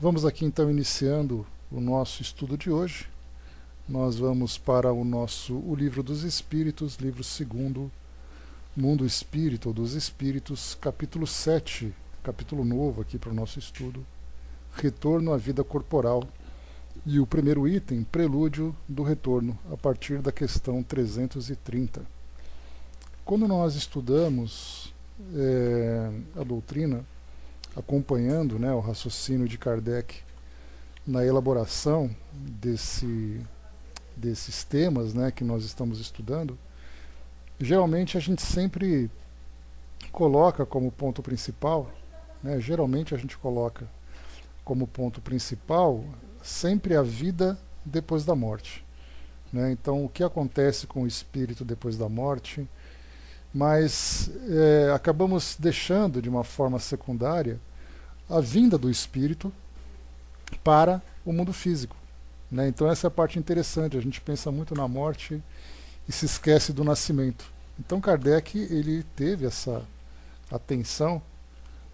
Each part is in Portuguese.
Vamos aqui então iniciando o nosso estudo de hoje. Nós vamos para o Livro dos Espíritos, livro 2º, Mundo Espírito ou dos Espíritos, capítulo 7, capítulo novo aqui para o nosso estudo, Retorno à Vida Corporal. E o primeiro item, Prelúdio do Retorno, a partir da questão 330. Quando nós estudamos a doutrina, acompanhando o raciocínio de Kardec na elaboração desses temas que nós estamos estudando, geralmente a gente sempre coloca como ponto principal, geralmente a gente coloca como ponto principal sempre a vida depois da morte. Então, o que acontece com o espírito depois da morte, mas acabamos deixando de uma forma secundária a vinda do espírito para o mundo físico. Então essa é a parte interessante, a gente pensa muito na morte e se esquece do nascimento. Então Kardec ele teve essa atenção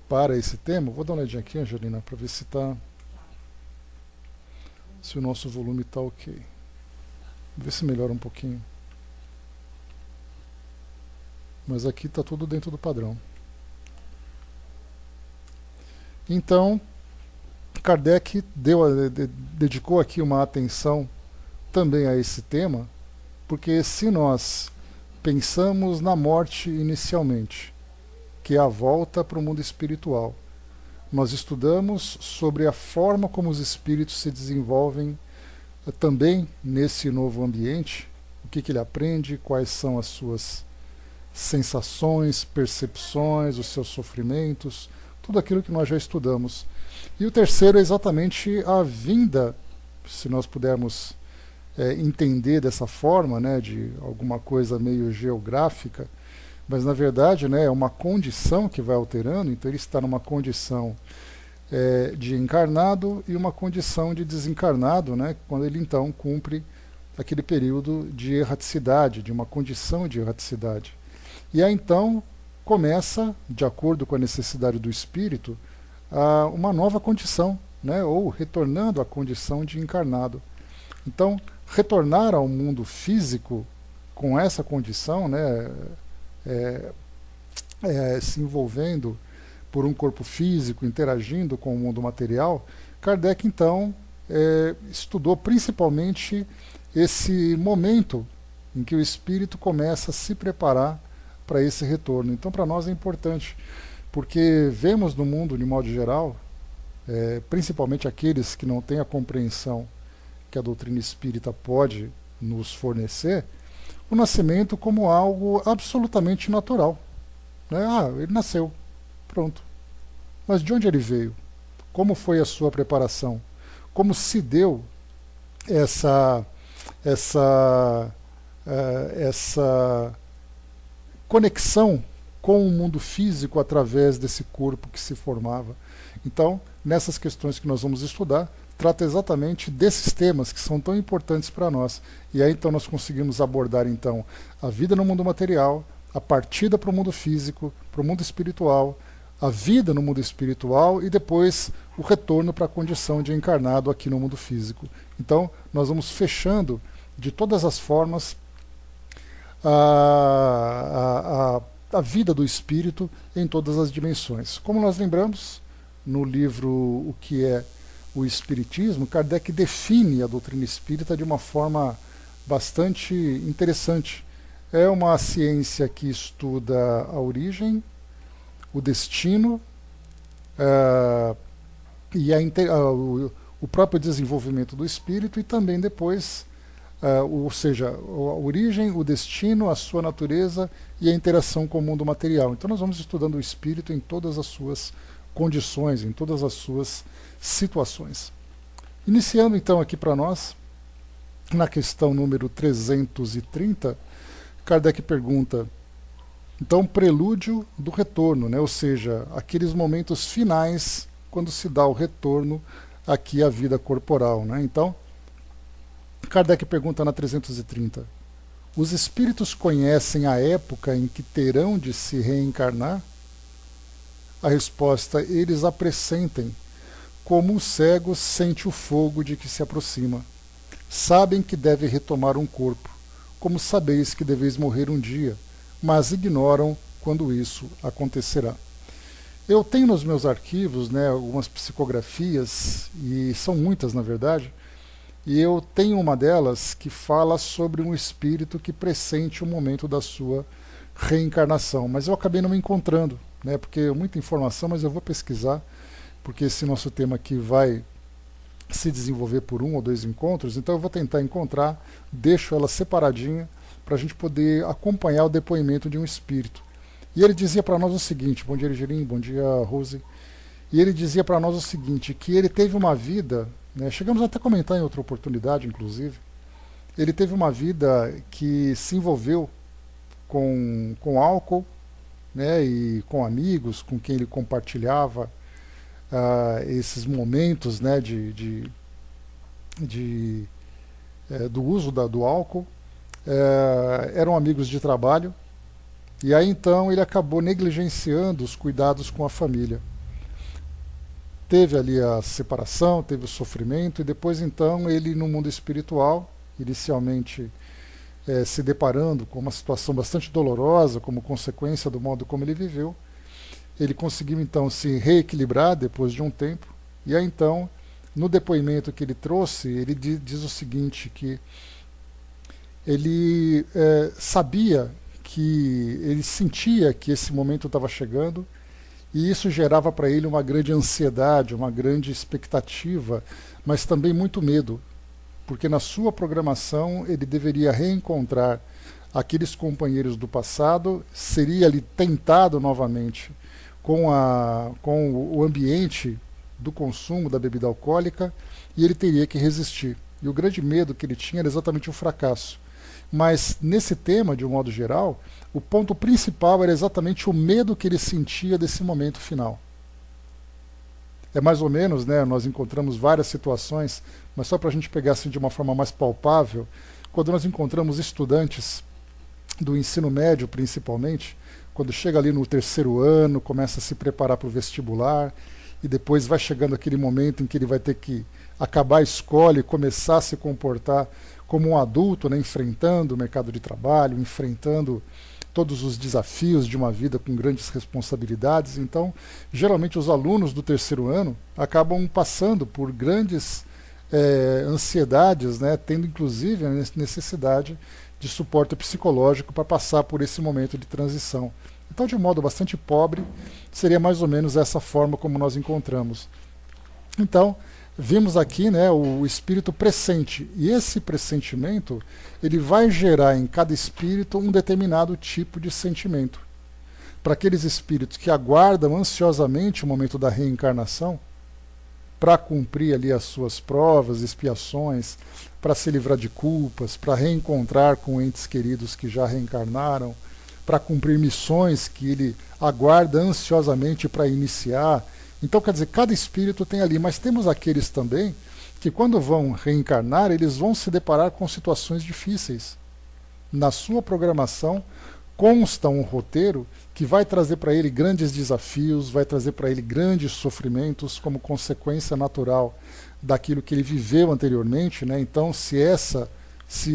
para esse tema. Vou dar uma olhadinha aqui, Angelina, para ver se o nosso volume está ok. Ver se melhora um pouquinho. Mas aqui está tudo dentro do padrão. Então, Kardec dedicou aqui uma atenção também a esse tema, porque se nós pensamos na morte inicialmente, que é a volta para o mundo espiritual, nós estudamos sobre a forma como os espíritos se desenvolvem também nesse novo ambiente, o que ele aprende, quais são as suas sensações, percepções, os seus sofrimentos, tudo aquilo que nós já estudamos. E o terceiro é exatamente a vinda, se nós pudermos entender dessa forma, de alguma coisa meio geográfica, mas na verdade é uma condição que vai alterando. Então ele está numa condição de encarnado e uma condição de desencarnado, quando ele então cumpre aquele período de erraticidade, de uma condição de erraticidade. E aí então começa, de acordo com a necessidade do espírito, uma nova condição, ou retornando à condição de encarnado. Então, retornar ao mundo físico com essa condição, se envolvendo por um corpo físico, interagindo com o mundo material, Kardec, então, estudou principalmente esse momento em que o espírito começa a se preparar para esse retorno. Então, para nós é importante, porque vemos no mundo, de modo geral, principalmente aqueles que não têm a compreensão que a doutrina espírita pode nos fornecer, o nascimento como algo absolutamente natural. Ele nasceu, pronto. Mas de onde ele veio? Como foi a sua preparação? Como se deu essa conexão com o mundo físico através desse corpo que se formava? Então, nessas questões que nós vamos estudar, trata exatamente desses temas que são tão importantes para nós. E aí então nós conseguimos abordar então a vida no mundo material, a partida para o mundo físico, para o mundo espiritual, a vida no mundo espiritual e depois o retorno para a condição de encarnado aqui no mundo físico. Então, nós vamos fechando de todas as formas a vida do espírito em todas as dimensões. Como nós lembramos, no livro O que é o Espiritismo, Kardec define a doutrina espírita de uma forma bastante interessante. É uma ciência que estuda a origem, o destino e o próprio desenvolvimento do espírito e também depois, ou seja, a origem, o destino, a sua natureza e a interação com o mundo material. Então nós vamos estudando o espírito em todas as suas condições, em todas as suas situações. Iniciando então aqui para nós, na questão número 330, Kardec pergunta, então, prelúdio do retorno, ou seja, aqueles momentos finais quando se dá o retorno aqui à vida corporal. Então, Kardec pergunta na 330, os espíritos conhecem a época em que terão de se reencarnar? A resposta, eles a pressentem, como o cego sente o fogo de que se aproxima. Sabem que deve retomar um corpo, como sabeis que deveis morrer um dia, mas ignoram quando isso acontecerá. Eu tenho nos meus arquivos, né, algumas psicografias, e são muitas na verdade, e eu tenho uma delas que fala sobre um espírito que pressente o momento da sua reencarnação, mas eu acabei não me encontrando, né, porque é muita informação, mas eu vou pesquisar, porque esse nosso tema aqui vai se desenvolver por 1 ou 2 encontros, então eu vou tentar encontrar, deixo ela separadinha para a gente poder acompanhar o depoimento de um espírito. E ele dizia para nós o seguinte, bom dia Gerim, bom dia Rose, e ele dizia para nós o seguinte, que ele teve uma vida, né, chegamos até a comentar em outra oportunidade inclusive, ele teve uma vida que se envolveu com álcool, né, e com amigos, com quem ele compartilhava esses momentos, né, do uso do álcool, eram amigos de trabalho, e aí então ele acabou negligenciando os cuidados com a família. Teve ali a separação, teve o sofrimento, e depois então ele no mundo espiritual, inicialmente se deparando com uma situação bastante dolorosa como consequência do modo como ele viveu, ele conseguiu então se reequilibrar depois de um tempo, e aí então, no depoimento que ele trouxe, ele diz o seguinte, que ele sabia que ele sentia que esse momento estava chegando, e isso gerava para ele uma grande ansiedade, uma grande expectativa, mas também muito medo, porque na sua programação ele deveria reencontrar aqueles companheiros do passado, seria ali tentado novamente com o ambiente do consumo da bebida alcoólica, e ele teria que resistir. E o grande medo que ele tinha era exatamente o fracasso. Mas nesse tema, de um modo geral, o ponto principal era exatamente o medo que ele sentia desse momento final. É mais ou menos, né, nós encontramos várias situações, mas só para a gente pegar assim de uma forma mais palpável, quando nós encontramos estudantes do ensino médio principalmente, quando chega ali no 3º ano, começa a se preparar para o vestibular, e depois vai chegando aquele momento em que ele vai ter que acabar a escola e começar a se comportar como um adulto, né, enfrentando o mercado de trabalho, enfrentando todos os desafios de uma vida com grandes responsabilidades. Então, geralmente os alunos do 3º ano acabam passando por grandes ansiedades, né, tendo inclusive a necessidade de suporte psicológico para passar por esse momento de transição. Então, de um modo bastante pobre, seria mais ou menos essa forma como nós encontramos. Então, vimos aqui, né, o espírito pressente, e esse pressentimento ele vai gerar em cada espírito um determinado tipo de sentimento. Para aqueles espíritos que aguardam ansiosamente o momento da reencarnação, para cumprir ali as suas provas, expiações, para se livrar de culpas, para reencontrar com entes queridos que já reencarnaram, para cumprir missões que ele aguarda ansiosamente para iniciar. Então, quer dizer, cada espírito tem ali, mas temos aqueles também que quando vão reencarnar, eles vão se deparar com situações difíceis. Na sua programação consta um roteiro que vai trazer para ele grandes desafios, vai trazer para ele grandes sofrimentos como consequência natural daquilo que ele viveu anteriormente, né? Então, se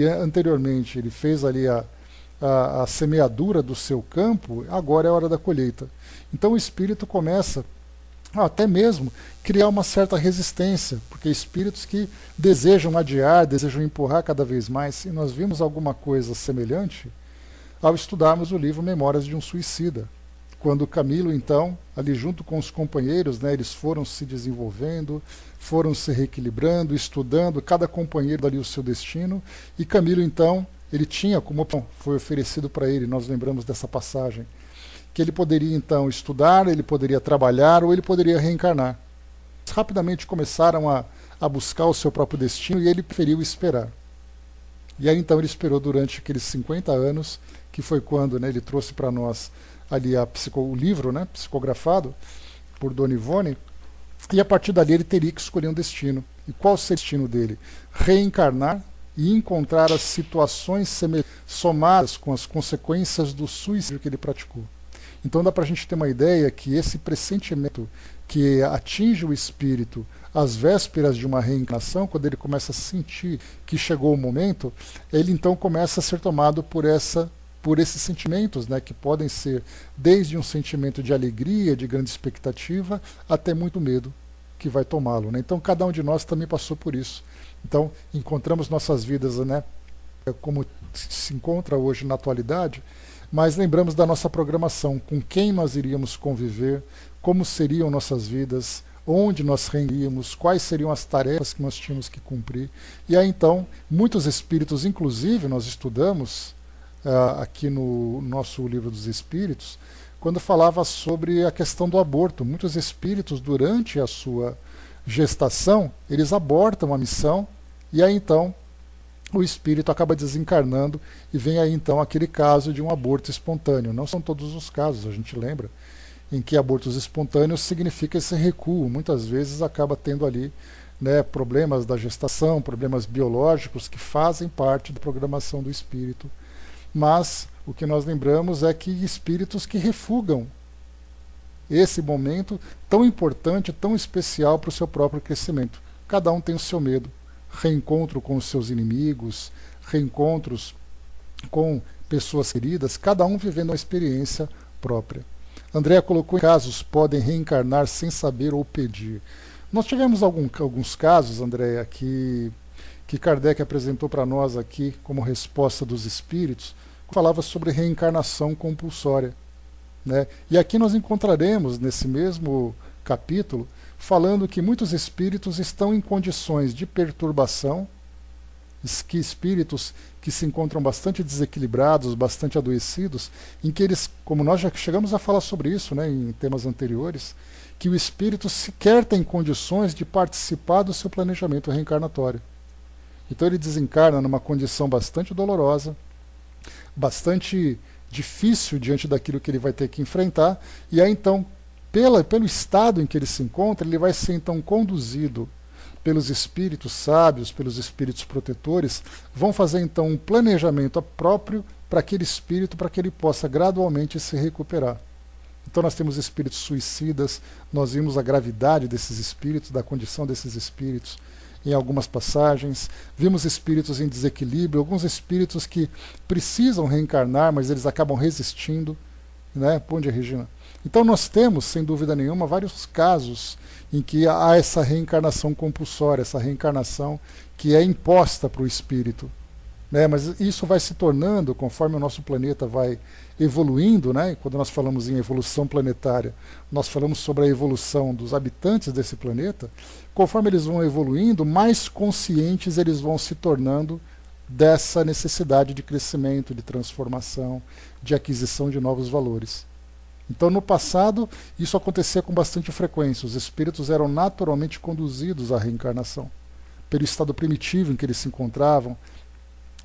anteriormente ele fez ali a semeadura do seu campo, agora é a hora da colheita. Então o espírito começa até mesmo criar uma certa resistência, porque espíritos que desejam adiar, desejam empurrar cada vez mais, e nós vimos alguma coisa semelhante ao estudarmos o livro Memórias de um Suicida, quando Camilo, então, ali junto com os companheiros, né, eles foram se desenvolvendo, foram se reequilibrando, estudando, cada companheiro dali o seu destino, e Camilo, então, ele tinha como foi oferecido para ele, nós lembramos dessa passagem, que ele poderia então estudar, ele poderia trabalhar ou ele poderia reencarnar. Eles rapidamente começaram a buscar o seu próprio destino e ele preferiu esperar. E aí então ele esperou durante aqueles 50 anos, que foi quando, né, ele trouxe para nós ali o livro, né, psicografado por Dona Ivone, e a partir dali ele teria que escolher um destino. E qual seria o destino dele? Reencarnar e encontrar as situações somadas com as consequências do suicídio que ele praticou. Então dá para a gente ter uma ideia que esse pressentimento que atinge o espírito às vésperas de uma reencarnação, quando ele começa a sentir que chegou o momento, ele então começa a ser tomado por esses sentimentos, né, que podem ser desde um sentimento de alegria, de grande expectativa, até muito medo que vai tomá-lo, né? Então cada um de nós também passou por isso. Então encontramos nossas vidas, né, como se encontra hoje na atualidade, mas lembramos da nossa programação, com quem nós iríamos conviver, como seriam nossas vidas, onde nós reiríamos, quais seriam as tarefas que nós tínhamos que cumprir. E aí então, muitos espíritos, inclusive nós estudamos aqui no nosso Livro dos Espíritos, quando falava sobre a questão do aborto. Muitos espíritos, durante a sua gestação, eles abortam a missão, e aí então o espírito acaba desencarnando, e vem aí então aquele caso de um aborto espontâneo. Não são todos os casos, a gente lembra, em que abortos espontâneos significa esse recuo. Muitas vezes acaba tendo ali, né, problemas da gestação, problemas biológicos que fazem parte da programação do espírito. Mas o que nós lembramos é que espíritos que refugam esse momento tão importante, tão especial para o seu próprio crescimento. Cada um tem o seu medo. Reencontro com os seus inimigos, reencontros com pessoas queridas, cada um vivendo uma experiência própria. Andréa colocou: casos podem reencarnar sem saber ou pedir. Nós tivemos alguns casos, Andréa, que Kardec apresentou para nós aqui como resposta dos espíritos, que falava sobre reencarnação compulsória, né? E aqui nós encontraremos, nesse mesmo capítulo, falando que muitos espíritos estão em condições de perturbação, que espíritos que se encontram bastante desequilibrados, bastante adoecidos, em que eles, como nós já chegamos a falar sobre isso, né, em temas anteriores, que o espírito sequer tem condições de participar do seu planejamento reencarnatório. Então ele desencarna numa condição bastante dolorosa, bastante difícil diante daquilo que ele vai ter que enfrentar, e aí então, pelo estado em que ele se encontra, ele vai ser então conduzido pelos espíritos sábios, pelos espíritos protetores, vão fazer então um planejamento próprio para aquele espírito, para que ele possa gradualmente se recuperar. Então nós temos espíritos suicidas, nós vimos a gravidade desses espíritos, da condição desses espíritos em algumas passagens, vimos espíritos em desequilíbrio, alguns espíritos que precisam reencarnar, mas eles acabam resistindo, né? Bom dia, Regina. Então nós temos, sem dúvida nenhuma, vários casos em que há essa reencarnação compulsória, essa reencarnação que é imposta para o espírito, né? Mas isso vai se tornando, conforme o nosso planeta vai evoluindo, né? Quando nós falamos em evolução planetária, nós falamos sobre a evolução dos habitantes desse planeta. Conforme eles vão evoluindo, mais conscientes eles vão se tornando dessa necessidade de crescimento, de transformação, de aquisição de novos valores. Então, no passado, isso acontecia com bastante frequência. Os espíritos eram naturalmente conduzidos à reencarnação, pelo estado primitivo em que eles se encontravam,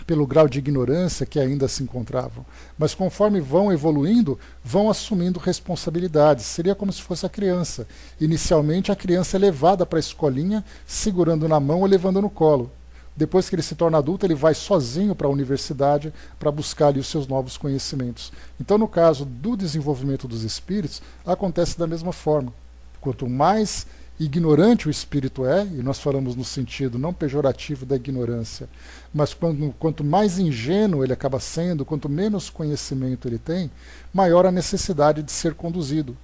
pelo grau de ignorância que ainda se encontravam. Mas conforme vão evoluindo, vão assumindo responsabilidades. Seria como se fosse a criança. Inicialmente, a criança é levada para a escolinha, segurando na mão ou levando no colo. Depois que ele se torna adulto, ele vai sozinho para a universidade para buscar ali os seus novos conhecimentos. Então, no caso do desenvolvimento dos espíritos, acontece da mesma forma. Quanto mais ignorante o espírito é, e nós falamos no sentido não pejorativo da ignorância, mas quanto mais ingênuo ele acaba sendo, quanto menos conhecimento ele tem, maior a necessidade de ser conduzido.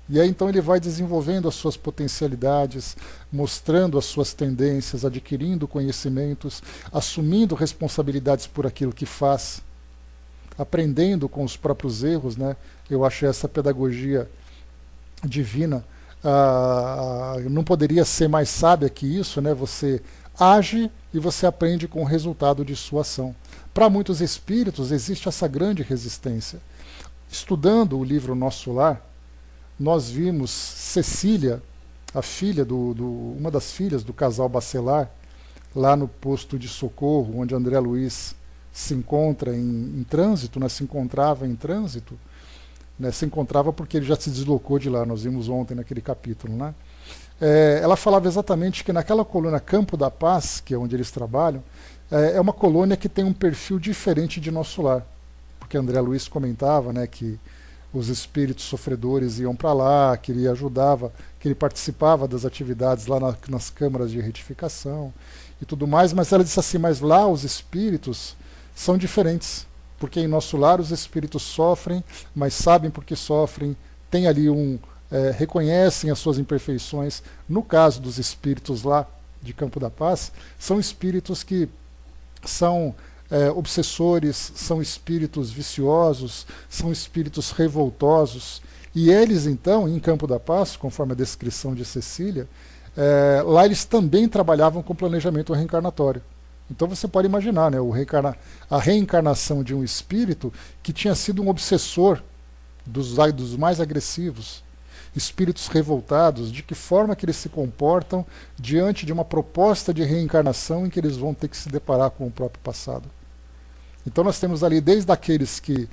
E aí então ele vai desenvolvendo as suas potencialidades, mostrando as suas tendências, adquirindo conhecimentos, assumindo responsabilidades por aquilo que faz, aprendendo com os próprios erros, né? Eu acho essa pedagogia divina não poderia ser mais sábia que isso, né? Você age e você aprende com o resultado de sua ação. Para muitos espíritos existe essa grande resistência. Estudando o livro Nosso Lar, nós vimos Cecília, a filha uma das filhas do casal Bacelar, lá no posto de socorro, onde André Luiz se encontra em trânsito, né, se encontrava em trânsito, né, se encontrava porque ele já se deslocou de lá, nós vimos ontem naquele capítulo, né? Ela falava exatamente que naquela colônia Campo da Paz, que é onde eles trabalham, é uma colônia que tem um perfil diferente de Nosso Lar, porque André Luiz comentava, né, que os espíritos sofredores iam para lá, que ele ajudava, que ele participava das atividades lá nas câmaras de retificação e tudo mais, mas ela disse assim, mas lá os espíritos são diferentes, porque em nosso lar os espíritos sofrem, mas sabem por que sofrem, tem ali reconhecem as suas imperfeições. No caso dos espíritos lá de Campo da Paz, são espíritos que são obsessores, são espíritos viciosos, são espíritos revoltosos, e eles então, em Campo da Paz, conforme a descrição de Cecília, lá eles também trabalhavam com planejamento reencarnatório. Então você pode imaginar, né, a reencarnação de um espírito que tinha sido um obsessor dos mais agressivos, espíritos revoltados, de que forma que eles se comportam diante de uma proposta de reencarnação em que eles vão ter que se deparar com o próprio passado. Então nós temos ali desde aqueles que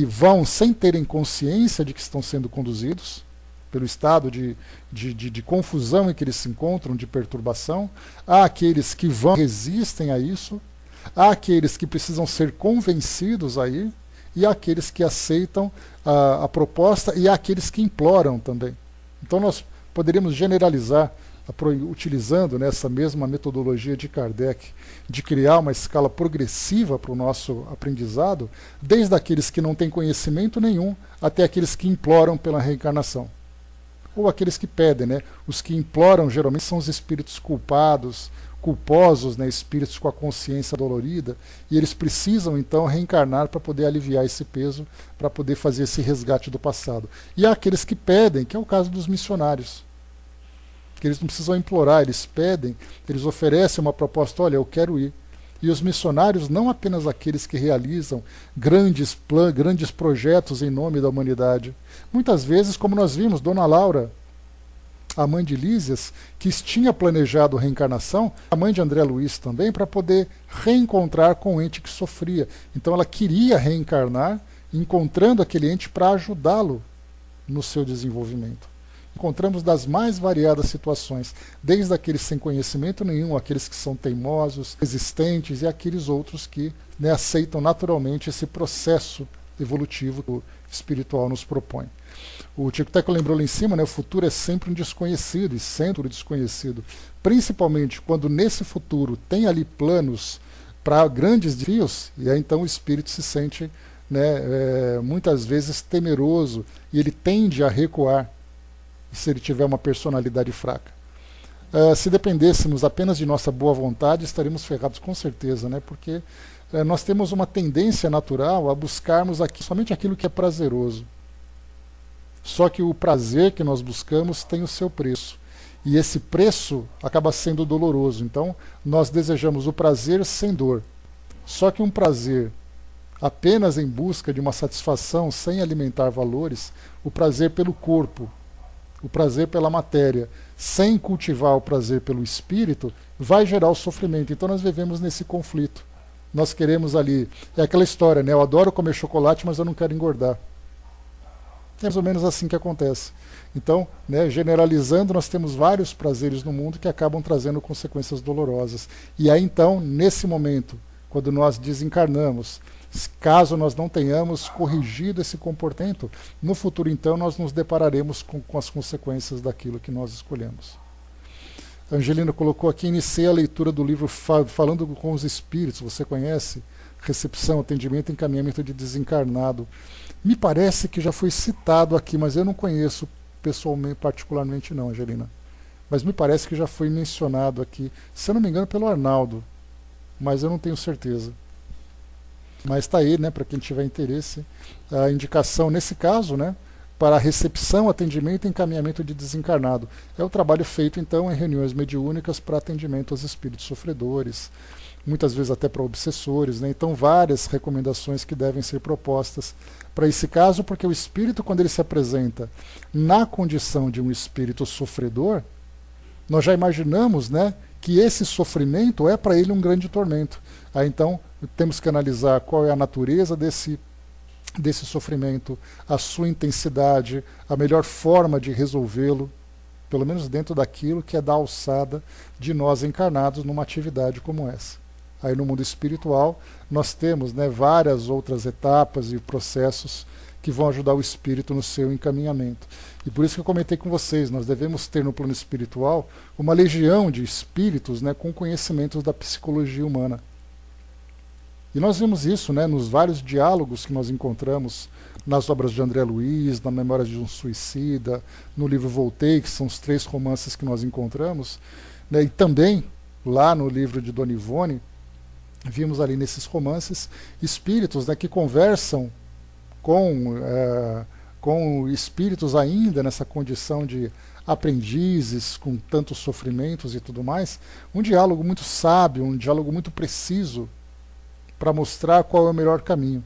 vão sem terem consciência de que estão sendo conduzidos, pelo estado de confusão em que eles se encontram, de perturbação, há aqueles que vão resistem a isso, há aqueles que precisam ser convencidos a ir, e há aqueles que aceitam a proposta, e há aqueles que imploram também. Então nós poderíamos generalizar, utilizando essa mesma metodologia de Kardec, de criar uma escala progressiva para o nosso aprendizado, desde aqueles que não têm conhecimento nenhum, até aqueles que imploram pela reencarnação. Ou aqueles que pedem, né? Os que imploram geralmente são os espíritos culposos, né? Espíritos com a consciência dolorida, e eles precisam então reencarnar para poder aliviar esse peso, para poder fazer esse resgate do passado. E há aqueles que pedem, que é o caso dos missionários, que eles não precisam implorar, eles pedem, eles oferecem uma proposta, olha, eu quero ir. E os missionários, não apenas aqueles que realizam grandes projetos em nome da humanidade. Muitas vezes, como nós vimos, Dona Laura, a mãe de Lísias, que tinha planejado reencarnação, a mãe de André Luiz também, para poder reencontrar com o ente que sofria. Então ela queria reencarnar, encontrando aquele ente para ajudá-lo no seu desenvolvimento. Encontramos das mais variadas situações, desde aqueles sem conhecimento nenhum, aqueles que são teimosos, resistentes, e aqueles outros que, né, aceitam naturalmente esse processo evolutivo que o espiritual nos propõe. O Tico Teco lembrou lá em cima, né, o futuro é sempre um desconhecido, e sempre um desconhecido, principalmente quando nesse futuro tem ali planos para grandes desafios, e aí então o espírito se sente, né, muitas vezes temeroso, e ele tende a recuar se ele tiver uma personalidade fraca. Se dependêssemos apenas de nossa boa vontade, estaríamos ferrados com certeza, né? Porque nós temos uma tendência natural a buscarmos somente aquilo que é prazeroso. Só que o prazer que nós buscamos tem o seu preço. E esse preço acaba sendo doloroso. Então, nós desejamos o prazer sem dor. Só que um prazer apenas em busca de uma satisfação sem alimentar valores, o prazer pelo corpo, o prazer pela matéria, sem cultivar o prazer pelo espírito, vai gerar o sofrimento. Então nós vivemos nesse conflito. Nós queremos ali, é aquela história, né? Eu adoro comer chocolate, mas eu não quero engordar. É mais ou menos assim que acontece. Então, né, generalizando, nós temos vários prazeres no mundo que acabam trazendo consequências dolorosas. E aí então, nesse momento, quando nós desencarnamos, caso nós não tenhamos corrigido esse comportamento, no futuro então nós nos depararemos com as consequências daquilo que nós escolhemos. A Angelina colocou aqui, iniciei a leitura do livro Falando com os Espíritos, você conhece? Recepção, atendimento e encaminhamento de desencarnado. Me parece que já foi citado aqui, mas eu não conheço pessoalmente, particularmente não, Angelina. Mas me parece que já foi mencionado aqui, se eu não me engano pelo Arnaldo, mas eu não tenho certeza. Mas está aí, né, para quem tiver interesse, a indicação, nesse caso, né, para a recepção, atendimento e encaminhamento de desencarnado. É o trabalho feito, então, em reuniões mediúnicas para atendimento aos espíritos sofredores, muitas vezes até para obsessores, né? Então, várias recomendações que devem ser propostas para esse caso, porque o espírito, quando ele se apresenta na condição de um espírito sofredor, nós já imaginamos, né, que esse sofrimento é para ele um grande tormento. Aí, então, temos que analisar qual é a natureza desse sofrimento, a sua intensidade, a melhor forma de resolvê-lo, pelo menos dentro daquilo que é da alçada de nós encarnados numa atividade como essa. Aí no mundo espiritual nós temos, né, várias outras etapas e processos que vão ajudar o espírito no seu encaminhamento. E por isso que eu comentei com vocês, nós devemos ter no plano espiritual uma legião de espíritos, né, com conhecimentos da psicologia humana. E nós vimos isso, né, nos vários diálogos que nós encontramos nas obras de André Luiz, na Memória de um Suicida, no livro Voltei, que são os 3 romances que nós encontramos, né, e também lá no livro de Dona Ivone, vimos ali nesses romances espíritos, né, que conversam com espíritos ainda nessa condição de aprendizes, com tantos sofrimentos e tudo mais, um diálogo muito sábio, um diálogo muito preciso para mostrar qual é o melhor caminho.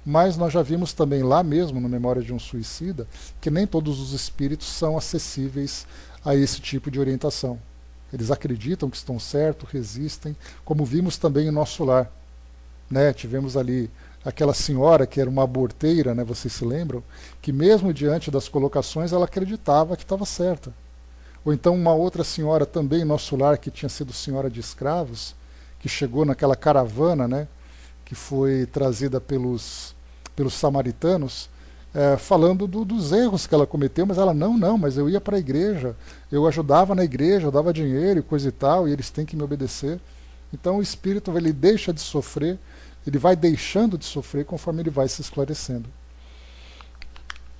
Mas nós já vimos também lá mesmo, no Memória de um Suicida, que nem todos os espíritos são acessíveis a esse tipo de orientação. Eles acreditam que estão certos, resistem, como vimos também em Nosso Lar. Né? Tivemos ali aquela senhora que era uma aborteira, né? Vocês se lembram? Que mesmo diante das colocações ela acreditava que estava certa. Ou então uma outra senhora também em Nosso Lar, que tinha sido senhora de escravos, que chegou naquela caravana, né? Que foi trazida pelos samaritanos, falando dos erros que ela cometeu, mas ela, não, mas eu ia para a igreja, eu ajudava na igreja, eu dava dinheiro e coisa e tal, e eles têm que me obedecer. Então o espírito ele deixa de sofrer, ele vai deixando de sofrer conforme ele vai se esclarecendo.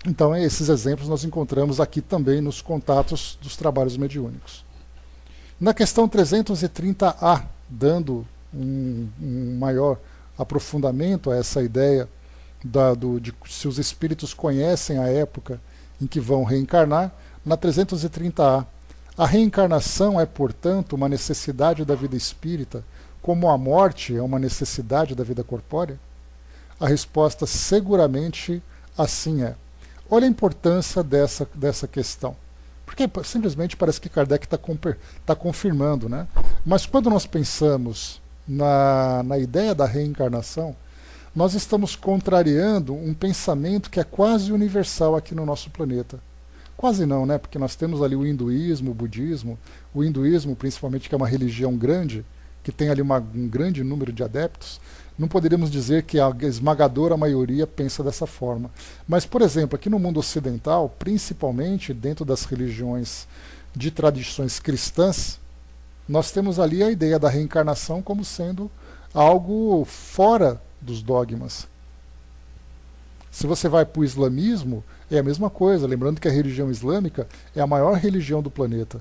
Então esses exemplos nós encontramos aqui também nos contatos dos trabalhos mediúnicos. Na questão 330A, dando um maior aprofundamento a essa ideia de se os espíritos conhecem a época em que vão reencarnar, na 330A, a reencarnação é, portanto, uma necessidade da vida espírita, como a morte é uma necessidade da vida corpórea? A resposta seguramente assim é. Olha a importância dessa questão. Porque simplesmente parece que Kardec está confirmando, né? Mas quando nós pensamos na ideia da reencarnação, nós estamos contrariando um pensamento que é quase universal aqui no nosso planeta. Quase não, né? Porque nós temos ali o hinduísmo, o budismo, o hinduísmo principalmente, que é uma religião grande, que tem ali um grande número de adeptos, não poderíamos dizer que a esmagadora maioria pensa dessa forma. Mas, por exemplo, aqui no mundo ocidental, principalmente dentro das religiões de tradições cristãs, nós temos ali a ideia da reencarnação como sendo algo fora dos dogmas. Se você vai para o islamismo, é a mesma coisa, lembrando que a religião islâmica é a maior religião do planeta.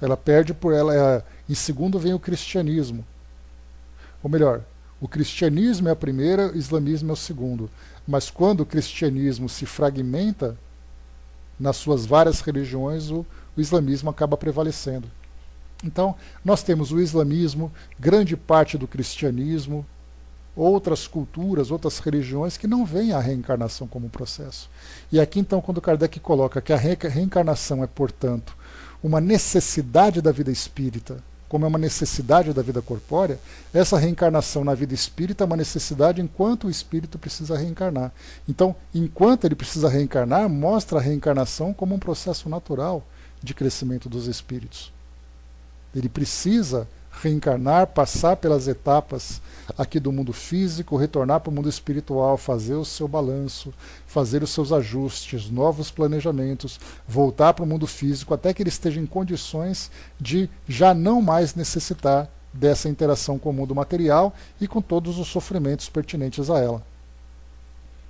Ela perde por ela, em segundo vem o cristianismo. Ou melhor, o cristianismo é a primeira, o islamismo é o segundo. Mas quando o cristianismo se fragmenta nas suas várias religiões, o islamismo acaba prevalecendo. Então, nós temos o islamismo, grande parte do cristianismo, outras culturas, outras religiões que não veem a reencarnação como um processo. E aqui, então, quando Kardec coloca que a reencarnação é, portanto, uma necessidade da vida espírita, como é uma necessidade da vida corpórea, essa reencarnação na vida espírita é uma necessidade enquanto o espírito precisa reencarnar. Então, enquanto ele precisa reencarnar, mostra a reencarnação como um processo natural de crescimento dos espíritos. Ele precisa reencarnar, passar pelas etapas aqui do mundo físico, retornar para o mundo espiritual, fazer o seu balanço, fazer os seus ajustes, novos planejamentos, voltar para o mundo físico até que ele esteja em condições de já não mais necessitar dessa interação com o mundo material e com todos os sofrimentos pertinentes a ela.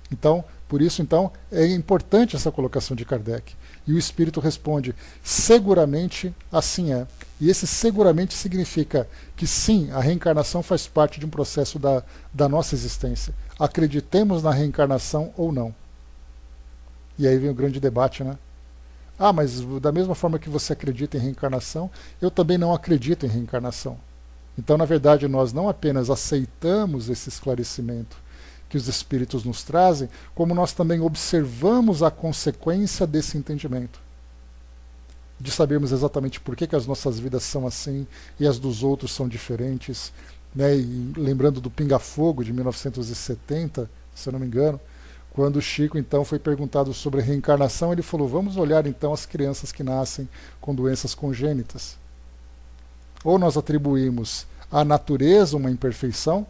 Então, por isso, então, é importante essa colocação de Kardec. E o Espírito responde, seguramente assim é. E esse seguramente significa que sim, a reencarnação faz parte de um processo da nossa existência. Acreditemos na reencarnação ou não. E aí vem o grande debate, né? Ah, mas da mesma forma que você acredita em reencarnação, eu também não acredito em reencarnação. Então, na verdade, nós não apenas aceitamos esse esclarecimento que os espíritos nos trazem, como nós também observamos a consequência desse entendimento. De sabermos exatamente por que as nossas vidas são assim e as dos outros são diferentes. Né? E lembrando do Pinga Fogo de 1970, se eu não me engano, quando o Chico então foi perguntado sobre a reencarnação, ele falou, vamos olhar então as crianças que nascem com doenças congênitas. Ou nós atribuímos à natureza uma imperfeição,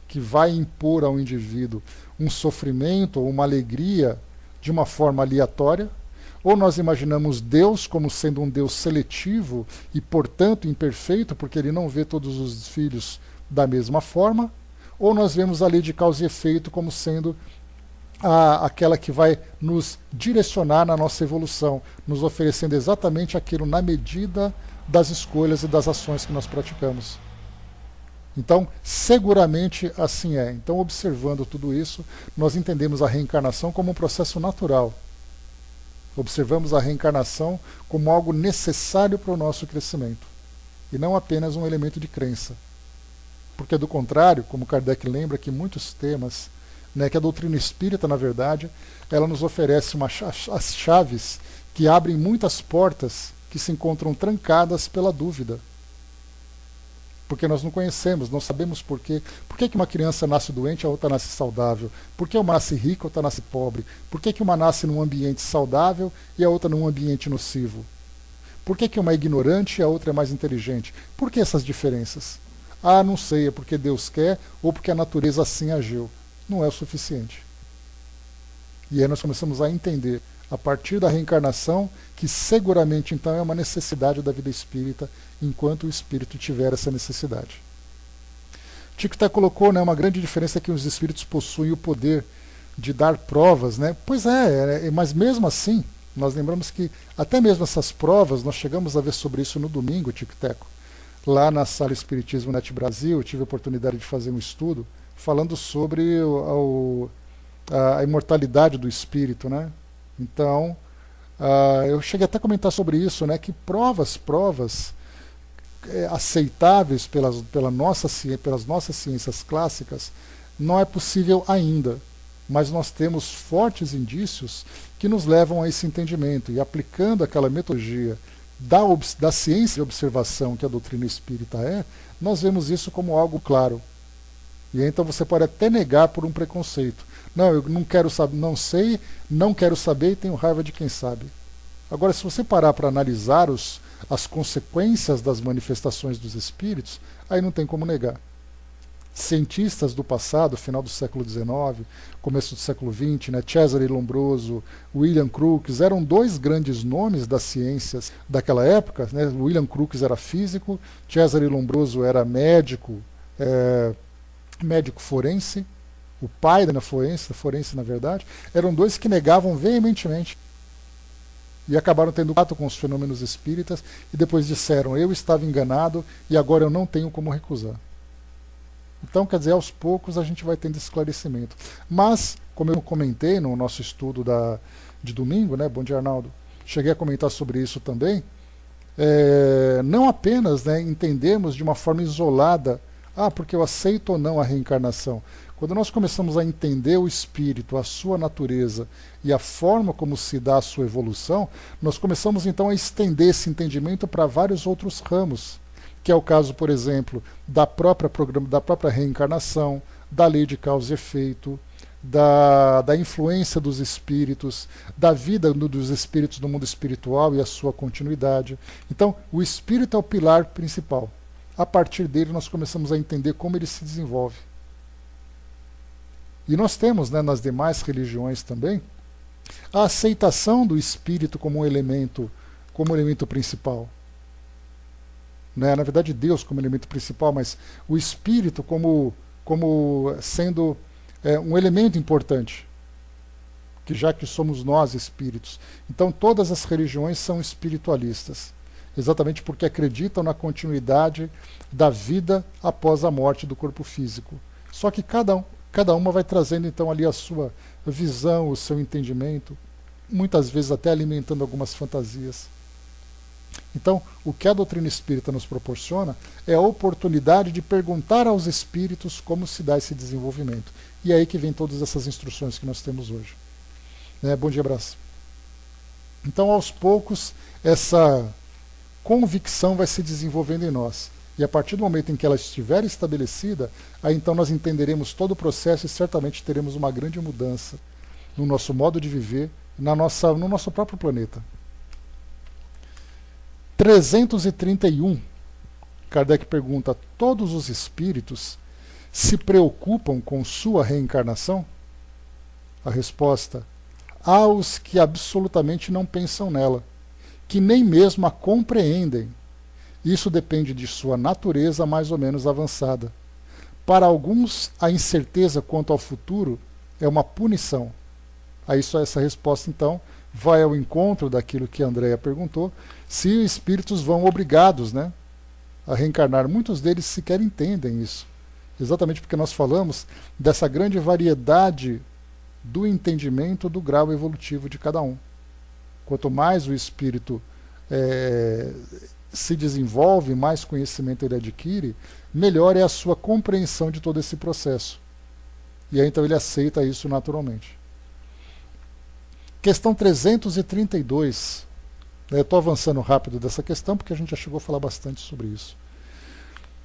que vai impor ao indivíduo um sofrimento ou uma alegria de uma forma aleatória, ou nós imaginamos Deus como sendo um Deus seletivo e, portanto, imperfeito, porque ele não vê todos os filhos da mesma forma, ou nós vemos a lei de causa e efeito como sendo aquela que vai nos direcionar na nossa evolução, nos oferecendo exatamente aquilo na medida das escolhas e das ações que nós praticamos. Então, seguramente assim é. Então, observando tudo isso, nós entendemos a reencarnação como um processo natural. Observamos a reencarnação como algo necessário para o nosso crescimento, e não apenas um elemento de crença. Porque, do contrário, como Kardec lembra que muitos temas, que a doutrina espírita, na verdade, ela nos oferece as chaves que abrem muitas portas que se encontram trancadas pela dúvida. Porque nós não conhecemos, não sabemos por quê. Por que uma criança nasce doente e a outra nasce saudável? Por que uma nasce rica e a outra nasce pobre? Por que uma nasce num ambiente saudável e a outra num ambiente nocivo? Por que uma é ignorante e a outra é mais inteligente? Por que essas diferenças? Ah, não sei, é porque Deus quer ou porque a natureza assim agiu. Não é o suficiente. E aí nós começamos a entender, a partir da reencarnação, que seguramente então é uma necessidade da vida espírita, enquanto o espírito tiver essa necessidade. Tico colocou, uma grande diferença é que os espíritos possuem o poder de dar provas. Pois mas mesmo assim, nós lembramos que até mesmo essas provas, nós chegamos a ver sobre isso no domingo, Tico Teco. Lá na Sala Espiritismo Net Brasil, eu tive a oportunidade de fazer um estudo falando sobre a imortalidade do espírito. Então, eu cheguei até a comentar sobre isso, que provas aceitáveis pelas nossas ciências clássicas não é possível ainda, mas nós temos fortes indícios que nos levam a esse entendimento, e aplicando aquela metodologia da ciência de observação que a doutrina espírita nós vemos isso como algo claro. E então você pode até negar por um preconceito. Não, eu não quero saber, não sei, não quero saber e tenho raiva de quem sabe. Agora, se você parar para analisar as consequências das manifestações dos espíritos, aí não tem como negar. Cientistas do passado, final do século XIX, começo do século XX, Cesare Lombroso, William Crookes, eram dois grandes nomes das ciências daquela época. William Crookes era físico, Cesare Lombroso era médico forense, o pai da forense na verdade, eram dois que negavam veementemente. E acabaram tendo contato com os fenômenos espíritas e depois disseram, eu estava enganado e agora eu não tenho como recusar. Então, quer dizer, aos poucos a gente vai tendo esclarecimento. Mas, como eu comentei no nosso estudo de domingo, bom dia Arnaldo, cheguei a comentar sobre isso também, não apenas entendermos de uma forma isolada, porque eu aceito ou não a reencarnação. Quando nós começamos a entender o espírito, a sua natureza e a forma como se dá a sua evolução, nós começamos então a estender esse entendimento para vários outros ramos, que é o caso, por exemplo, da própria reencarnação, da lei de causa e efeito, da influência dos espíritos, da vida dos espíritos no mundo espiritual e a sua continuidade. Então, o espírito é o pilar principal. A partir dele, nós começamos a entender como ele se desenvolve. E nós temos, nas demais religiões também, a aceitação do espírito como um elemento principal. Na verdade, Deus como elemento principal, mas o espírito como sendo um elemento importante, já que somos nós espíritos. Então, todas as religiões são espiritualistas, exatamente porque acreditam na continuidade da vida após a morte do corpo físico. Só que cada uma vai trazendo então ali a sua visão, o seu entendimento, muitas vezes até alimentando algumas fantasias. Então, o que a doutrina espírita nos proporciona é a oportunidade de perguntar aos espíritos como se dá esse desenvolvimento. E é aí que vem todas essas instruções que nós temos hoje. Bom dia, abraço. Então, aos poucos, essa convicção vai se desenvolvendo em nós. E a partir do momento em que ela estiver estabelecida, aí então nós entenderemos todo o processo e certamente teremos uma grande mudança no nosso modo de viver, no nosso próprio planeta. 331. Kardec pergunta, todos os espíritos se preocupam com sua reencarnação? A resposta: há os que absolutamente não pensam nela, que nem mesmo a compreendem. Isso depende de sua natureza mais ou menos avançada. Para alguns, a incerteza quanto ao futuro é uma punição. Aí só essa resposta, então, vai ao encontro daquilo que a Andrea perguntou, se espíritos vão obrigados, né, a reencarnar. Muitos deles sequer entendem isso. Exatamente porque nós falamos dessa grande variedade do entendimento do grau evolutivo de cada um. Quanto mais o espírito se desenvolve, mais conhecimento ele adquire, melhor é a sua compreensão de todo esse processo. E aí então ele aceita isso naturalmente. Questão 332. Estou avançando rápido dessa questão, porque a gente já chegou a falar bastante sobre isso.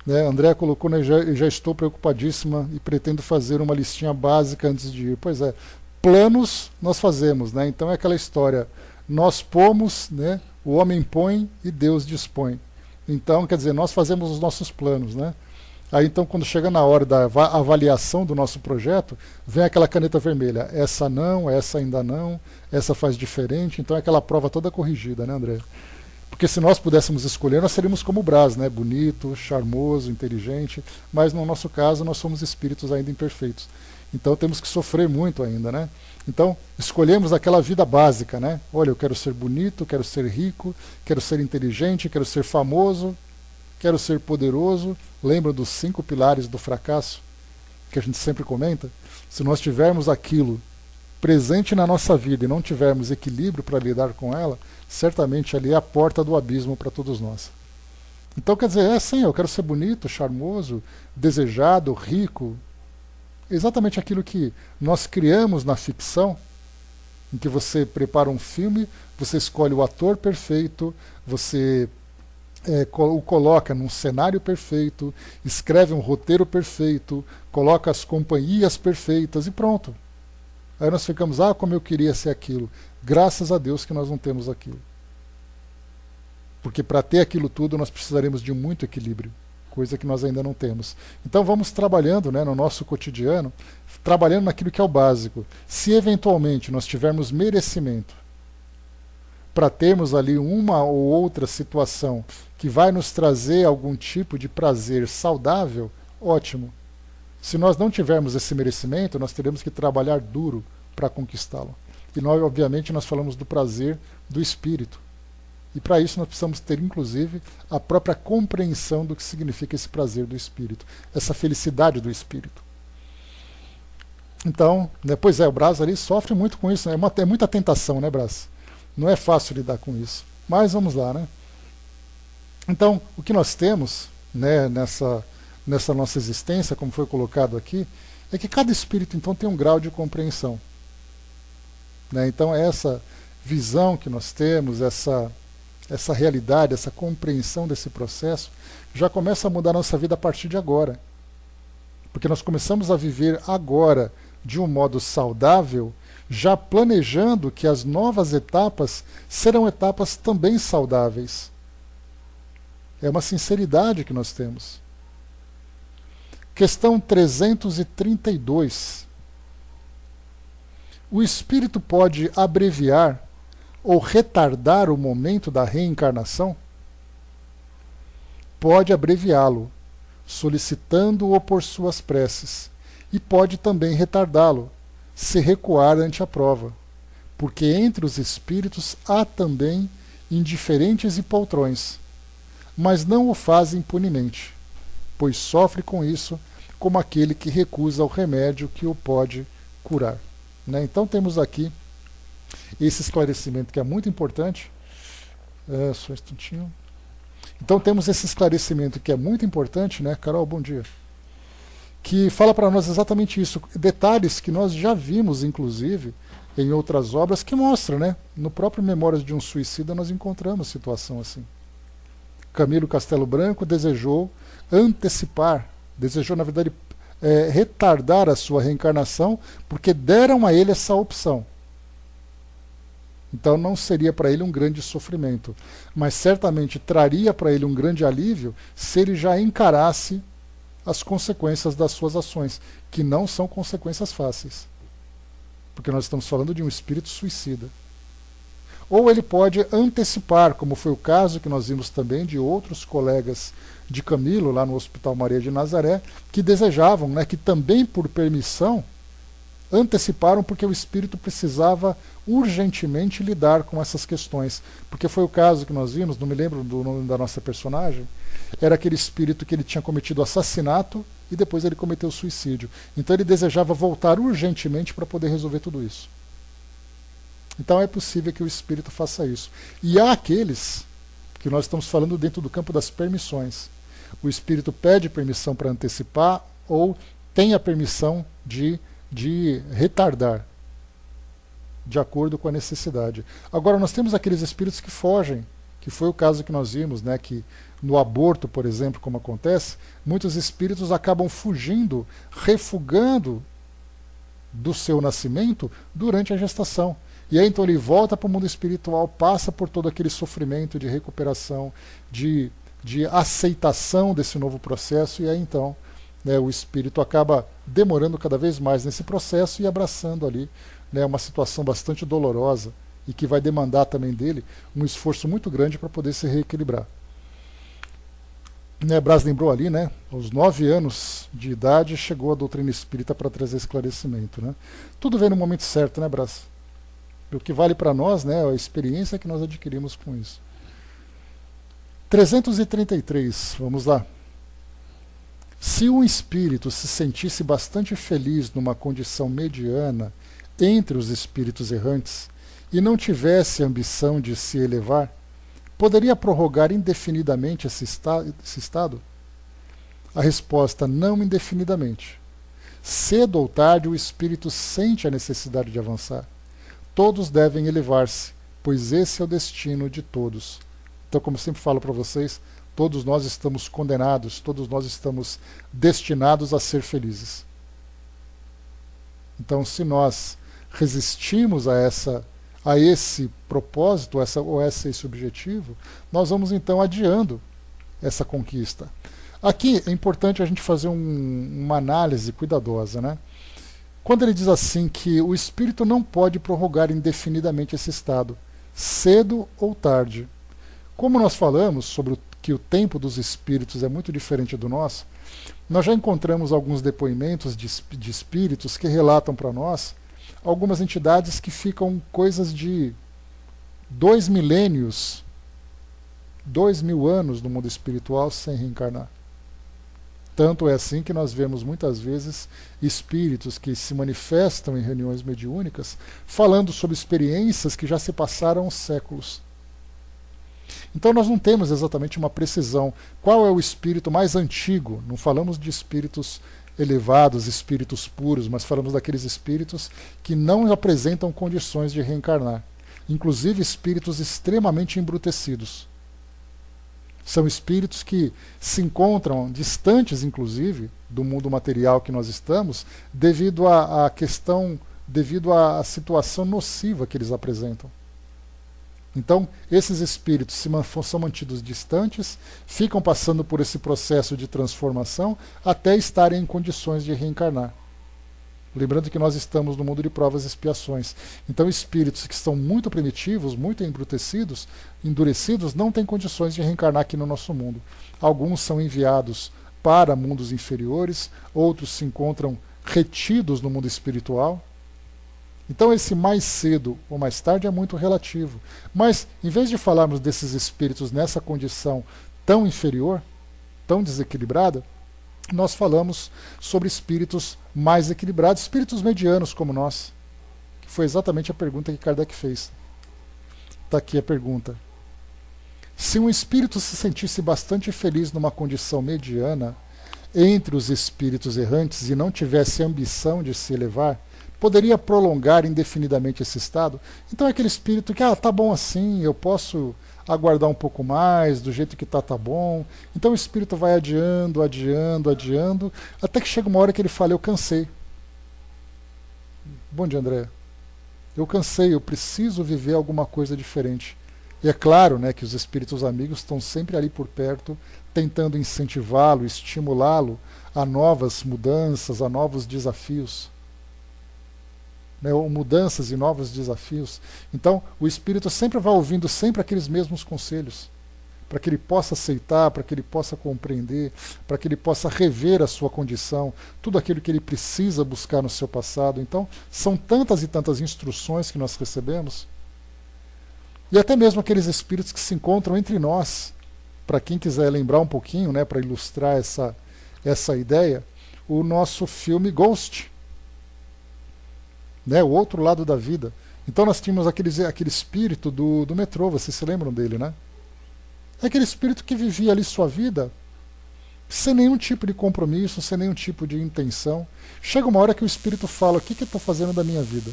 André colocou, né, já estou preocupadíssima e pretendo fazer uma listinha básica antes de ir. Pois é, planos nós fazemos, né? Então é aquela história, nós pomos, né, o homem põe e Deus dispõe. Então, quer dizer, nós fazemos os nossos planos, né? Aí então, quando chega na hora da avaliação do nosso projeto, vem aquela caneta vermelha. Essa não, essa ainda não, essa faz diferente. Então é aquela prova toda corrigida, né, André? Porque se nós pudéssemos escolher, nós seríamos como o Brás, né? Bonito, charmoso, inteligente. Mas no nosso caso, nós somos espíritos ainda imperfeitos. Então temos que sofrer muito ainda, né? Então, escolhemos aquela vida básica, né? Olha, eu quero ser bonito, quero ser rico, quero ser inteligente, quero ser famoso, quero ser poderoso. Lembra dos 5 pilares do fracasso, que a gente sempre comenta? Se nós tivermos aquilo presente na nossa vida e não tivermos equilíbrio para lidar com ela, certamente ali é a porta do abismo para todos nós. Então, quer dizer, sim, eu quero ser bonito, charmoso, desejado, rico. Exatamente aquilo que nós criamos na ficção, em que você prepara um filme, você escolhe o ator perfeito, você o coloca num cenário perfeito, escreve um roteiro perfeito, coloca as companhias perfeitas e pronto. Aí nós ficamos, como eu queria ser aquilo. Graças a Deus que nós não temos aquilo. Porque para ter aquilo tudo nós precisaremos de muito equilíbrio, coisa que nós ainda não temos. Então vamos trabalhando, né, no nosso cotidiano, trabalhando naquilo que é o básico. Se eventualmente nós tivermos merecimento para termos ali uma ou outra situação que vai nos trazer algum tipo de prazer saudável, ótimo. Se nós não tivermos esse merecimento, nós teremos que trabalhar duro para conquistá-lo. E nós, obviamente, nós falamos do prazer do espírito. E para isso nós precisamos ter, inclusive, a própria compreensão do que significa esse prazer do espírito, essa felicidade do espírito. Então, né, pois é, o Brás ali sofre muito com isso, né? É muita tentação, né, Brás? Não é fácil lidar com isso. Mas vamos lá, né? Então, o que nós temos, né, nessa nossa existência, como foi colocado aqui, é que cada espírito, então, tem um grau de compreensão. Né? Então, essa visão que nós temos, essa realidade, essa compreensão desse processo, já começa a mudar a nossa vida a partir de agora. Porque nós começamos a viver agora de um modo saudável, já planejando que as novas etapas serão etapas também saudáveis. É uma sinceridade que nós temos. Questão 332. O espírito pode abreviar ou retardar o momento da reencarnação? Pode abreviá-lo, solicitando-o por suas preces, e pode também retardá-lo, se recuar ante a prova, porque entre os espíritos há também indiferentes e poltrões, mas não o fazem impunemente, pois sofre com isso como aquele que recusa o remédio que o pode curar. Né? Então temos aqui esse esclarecimento que é muito importante. Só um instantinho. Então temos esse esclarecimento que é muito importante, né, Carol? Bom dia. Que fala para nós exatamente isso, detalhes que nós já vimos, inclusive, em outras obras, que mostram, né? No próprio Memórias de um Suicida nós encontramos situação assim. Camilo Castelo Branco desejou antecipar, desejou, na verdade, retardar a sua reencarnação, porque deram a ele essa opção. Então não seria para ele um grande sofrimento, mas certamente traria para ele um grande alívio se ele já encarasse as consequências das suas ações, que não são consequências fáceis, porque nós estamos falando de um espírito suicida. Ou ele pode antecipar, como foi o caso que nós vimos também de outros colegas de Camilo, lá no Hospital Maria de Nazaré, que desejavam, né, que também por permissão, anteciparam porque o espírito precisava urgentemente lidar com essas questões. Porque foi o caso que nós vimos, não me lembro do nome da nossa personagem, era aquele espírito que ele tinha cometido assassinato e depois ele cometeu suicídio. Então ele desejava voltar urgentemente para poder resolver tudo isso. Então é possível que o espírito faça isso. E há aqueles que nós estamos falando dentro do campo das permissões. O espírito pede permissão para antecipar ou tem a permissão de retardar, de acordo com a necessidade. Agora, nós temos aqueles espíritos que fogem, que foi o caso que nós vimos, né, que no aborto, por exemplo, como acontece, muitos espíritos acabam fugindo, refugando do seu nascimento durante a gestação. E aí então ele volta para o mundo espiritual, passa por todo aquele sofrimento de recuperação, de aceitação desse novo processo, e aí então, né, o espírito acaba demorando cada vez mais nesse processo e abraçando ali, né, uma situação bastante dolorosa e que vai demandar também dele um esforço muito grande para poder se reequilibrar. Né, Brás lembrou ali, né, aos 9 anos de idade chegou a doutrina espírita para trazer esclarecimento. Né? Tudo vem no momento certo, né, Brás? O que vale para nós, né, é a experiência que nós adquirimos com isso. 333, vamos lá. Se um espírito se sentisse bastante feliz numa condição mediana entre os espíritos errantes e não tivesse ambição de se elevar, poderia prorrogar indefinidamente esse estado? A resposta: não indefinidamente. Cedo ou tarde o espírito sente a necessidade de avançar. Todos devem elevar-se, pois esse é o destino de todos. Então, como sempre falo para vocês, todos nós estamos condenados, todos nós estamos destinados a ser felizes. Então, se nós resistimos a esse propósito, a esse objetivo, nós vamos então adiando essa conquista. Aqui é importante a gente fazer uma análise cuidadosa, né? Quando ele diz assim que o espírito não pode prorrogar indefinidamente esse estado, cedo ou tarde. Como nós falamos sobre que o tempo dos espíritos é muito diferente do nosso, nós já encontramos alguns depoimentos de espíritos que relatam para nós algumas entidades que ficam coisas de 2 milênios, 2.000 anos no mundo espiritual sem reencarnar. Tanto é assim que nós vemos muitas vezes espíritos que se manifestam em reuniões mediúnicas falando sobre experiências que já se passaram séculos. Então nós não temos exatamente uma precisão. Qual é o espírito mais antigo? Não falamos de espíritos elevados, espíritos puros, mas falamos daqueles espíritos que não apresentam condições de reencarnar. Inclusive espíritos extremamente embrutecidos. São espíritos que se encontram distantes, inclusive, do mundo material que nós estamos, devido à questão, devido à situação nociva que eles apresentam. Então, esses espíritos são mantidos distantes, ficam passando por esse processo de transformação até estarem em condições de reencarnar. Lembrando que nós estamos no mundo de provas e expiações. Então, espíritos que são muito primitivos, muito embrutecidos, endurecidos, não têm condições de reencarnar aqui no nosso mundo. Alguns são enviados para mundos inferiores, outros se encontram retidos no mundo espiritual. Então, esse mais cedo ou mais tarde é muito relativo. Mas, em vez de falarmos desses espíritos nessa condição tão inferior, tão desequilibrada, nós falamos sobre espíritos mais equilibrados, espíritos medianos como nós, que foi exatamente a pergunta que Kardec fez. Está aqui a pergunta. Se um espírito se sentisse bastante feliz numa condição mediana entre os espíritos errantes e não tivesse ambição de se elevar, poderia prolongar indefinidamente esse estado? Então é aquele espírito que, tá bom assim, eu posso aguardar um pouco mais, do jeito que tá bom. Então o espírito vai adiando, até que chega uma hora que ele fala: eu cansei. Bom dia, André. Eu cansei, eu preciso viver alguma coisa diferente. E é claro, né, que os espíritos amigos estão sempre ali por perto, tentando incentivá-lo, estimulá-lo a novas mudanças, a novos desafios. Né, ou mudanças e novos desafios. Então, o espírito sempre vai ouvindo sempre aqueles mesmos conselhos, para que ele possa aceitar, para que ele possa compreender, para que ele possa rever a sua condição, tudo aquilo que ele precisa buscar no seu passado. Então, são tantas e tantas instruções que nós recebemos, e até mesmo aqueles espíritos que se encontram entre nós, para quem quiser lembrar um pouquinho, né, para ilustrar essa ideia, o nosso filme Ghost, né, o outro lado da vida. Então nós tínhamos aquele espírito do metrô, vocês se lembram dele, né? É aquele espírito que vivia ali sua vida sem nenhum tipo de compromisso, sem nenhum tipo de intenção. Chega uma hora que o espírito fala: o que eu estou fazendo da minha vida?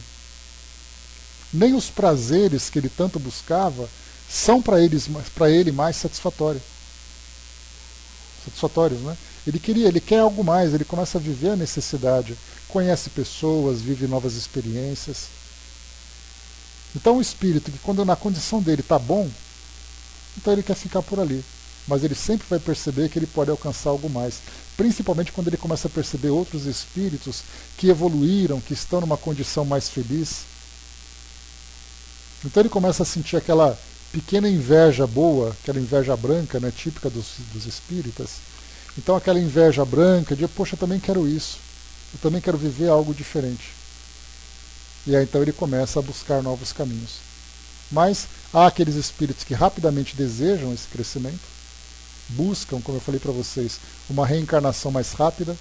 Nem os prazeres que ele tanto buscava são para ele mais satisfatórios, né? Ele quer algo mais, ele começa a viver a necessidade, conhece pessoas, vive novas experiências. Então o espírito, que quando na condição dele está bom, então ele quer ficar por ali. Mas ele sempre vai perceber que ele pode alcançar algo mais. Principalmente quando ele começa a perceber outros espíritos que evoluíram, que estão numa condição mais feliz. Então ele começa a sentir aquela pequena inveja boa, aquela inveja branca, né, típica dos espíritas. Então aquela inveja branca de, poxa, eu também quero isso. Eu também quero viver algo diferente. E aí então ele começa a buscar novos caminhos. Mas há aqueles espíritos que rapidamente desejam esse crescimento, buscam, como eu falei para vocês, uma reencarnação mais rápida,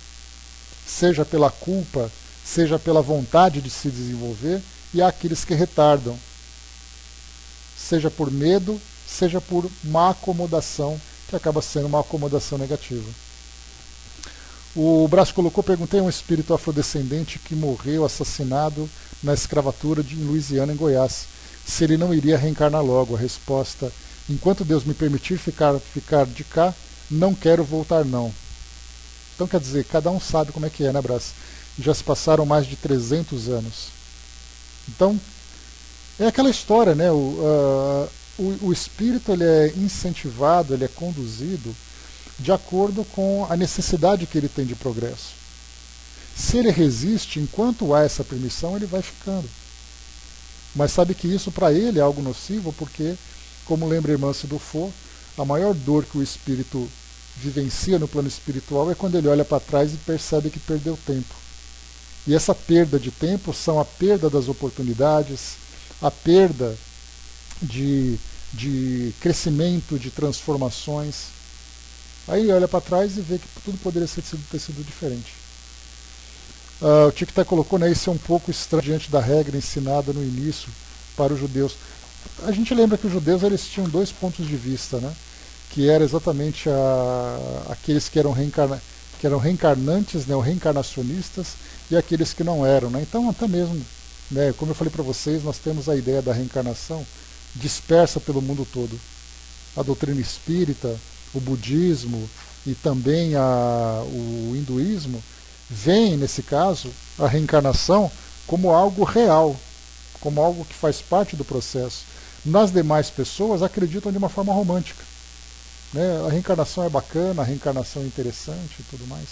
seja pela culpa, seja pela vontade de se desenvolver, e há aqueles que retardam, seja por medo, seja por má acomodação, que acaba sendo uma acomodação negativa. O Brás colocou: perguntei a um espírito afrodescendente que morreu assassinado na escravatura em Louisiana, em Goiás, se ele não iria reencarnar logo. A resposta: enquanto Deus me permitir ficar de cá, não quero voltar não. Então quer dizer, cada um sabe como é que é, né, Brás? Já se passaram mais de 300 anos. Então, é aquela história, né? O espírito, ele é incentivado, ele é conduzido de acordo com a necessidade que ele tem de progresso. Se ele resiste, enquanto há essa permissão, ele vai ficando. Mas sabe que isso para ele é algo nocivo, porque, como lembra a irmã Sidufo, a maior dor que o espírito vivencia no plano espiritual é quando ele olha para trás e percebe que perdeu tempo. E essa perda de tempo são a perda das oportunidades, a perda de crescimento, de transformações. Aí ele olha para trás e vê que tudo poderia ter sido diferente. O Tic-Tac colocou, né, isso é um pouco estranho diante da regra ensinada no início para os judeus. A gente lembra que os judeus eles tinham dois pontos de vista, né, que era exatamente aqueles que eram reencarnantes, né, ou reencarnacionistas, e aqueles que não eram. Né. Então, até mesmo, né, como eu falei para vocês, nós temos a ideia da reencarnação dispersa pelo mundo todo. A doutrina espírita, o budismo e também o hinduísmo veem, nesse caso, a reencarnação como algo real, como algo que faz parte do processo. Nas demais pessoas acreditam de uma forma romântica. Né? A reencarnação é bacana, a reencarnação é interessante e tudo mais.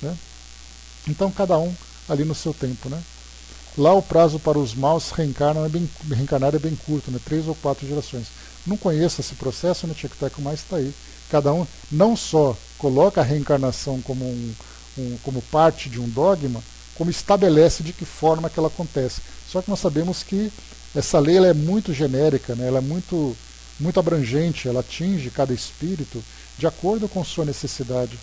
Né? Então cada um ali no seu tempo. Né? Lá o prazo para os maus reencarnar é bem curto, né? 3 ou 4 gerações. Não conheço esse processo, né, Tic-Tac, mas está aí. Cada um não só coloca a reencarnação como parte de um dogma, como estabelece de que forma que ela acontece. Só que nós sabemos que essa lei ela é muito genérica, né? Ela é muito abrangente, ela atinge cada espírito de acordo com sua necessidade.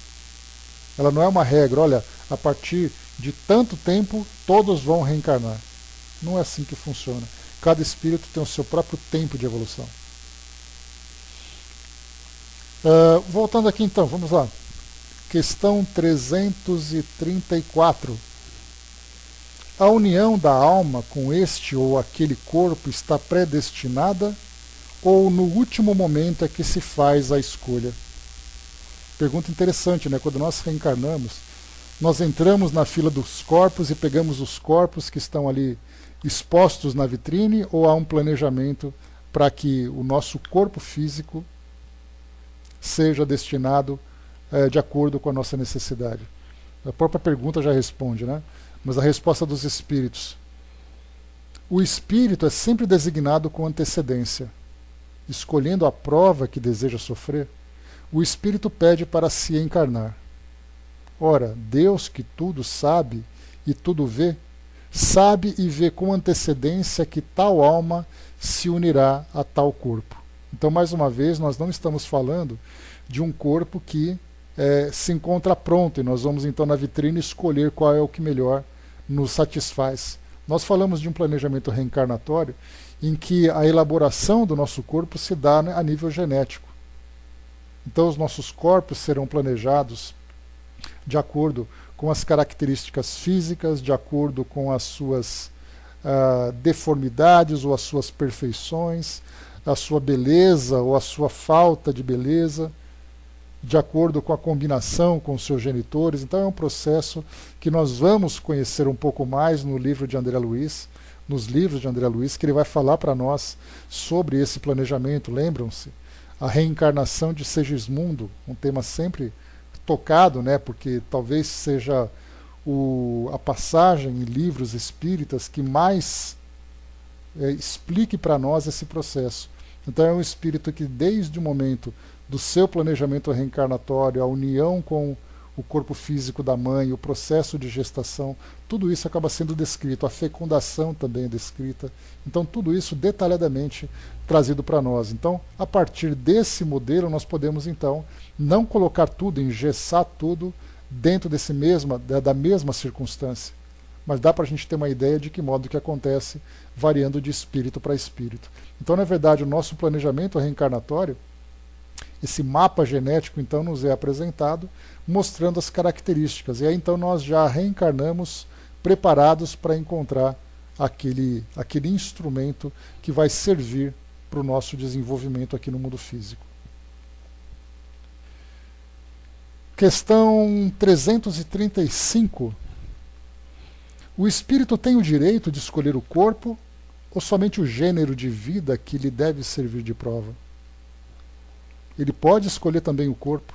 Ela não é uma regra, olha, a partir de tanto tempo todos vão reencarnar. Não é assim que funciona. Cada espírito tem o seu próprio tempo de evolução. Voltando aqui então, vamos lá. Questão 334. A união da alma com este ou aquele corpo está predestinada ou no último momento é que se faz a escolha? Pergunta interessante, né? Quando nós reencarnamos, nós entramos na fila dos corpos e pegamos os corpos que estão ali expostos na vitrine ou há um planejamento para que o nosso corpo físico seja destinado de acordo com a nossa necessidade. A própria pergunta já responde, né? Mas a resposta dos espíritos. O espírito é sempre designado com antecedência. Escolhendo a prova que deseja sofrer, o espírito pede para se encarnar. Ora, Deus, que tudo sabe e tudo vê, sabe e vê com antecedência que tal alma se unirá a tal corpo. Então, mais uma vez, nós não estamos falando de um corpo que se encontra pronto e nós vamos então na vitrine escolher qual é o que melhor nos satisfaz. Nós falamos de um planejamento reencarnatório em que a elaboração do nosso corpo se dá a nível genético. Então os nossos corpos serão planejados de acordo com as características físicas, de acordo com as suas deformidades ou as suas perfeições, a sua beleza ou a sua falta de beleza, de acordo com a combinação com os seus genitores. Então é um processo que nós vamos conhecer um pouco mais no livro de André Luiz, nos livros de André Luiz, que ele vai falar para nós sobre esse planejamento. Lembram-se? A reencarnação de Segismundo, um tema sempre tocado, né, porque talvez seja a passagem em livros espíritas que mais explique para nós esse processo. Então é um espírito que desde o momento do seu planejamento reencarnatório, a união com o corpo físico da mãe, o processo de gestação, tudo isso acaba sendo descrito, a fecundação também é descrita. Então tudo isso detalhadamente trazido para nós. Então, a partir desse modelo, nós podemos então não colocar tudo, engessar tudo dentro da mesma circunstância. Mas dá para a gente ter uma ideia de que modo que acontece, variando de espírito para espírito. Então, na verdade, o nosso planejamento reencarnatório, esse mapa genético, então, nos é apresentado, mostrando as características. E aí, então, nós já reencarnamos preparados para encontrar aquele instrumento que vai servir para o nosso desenvolvimento aqui no mundo físico. Questão 335. O espírito tem o direito de escolher o corpo ou somente o gênero de vida que lhe deve servir de prova? Ele pode escolher também o corpo,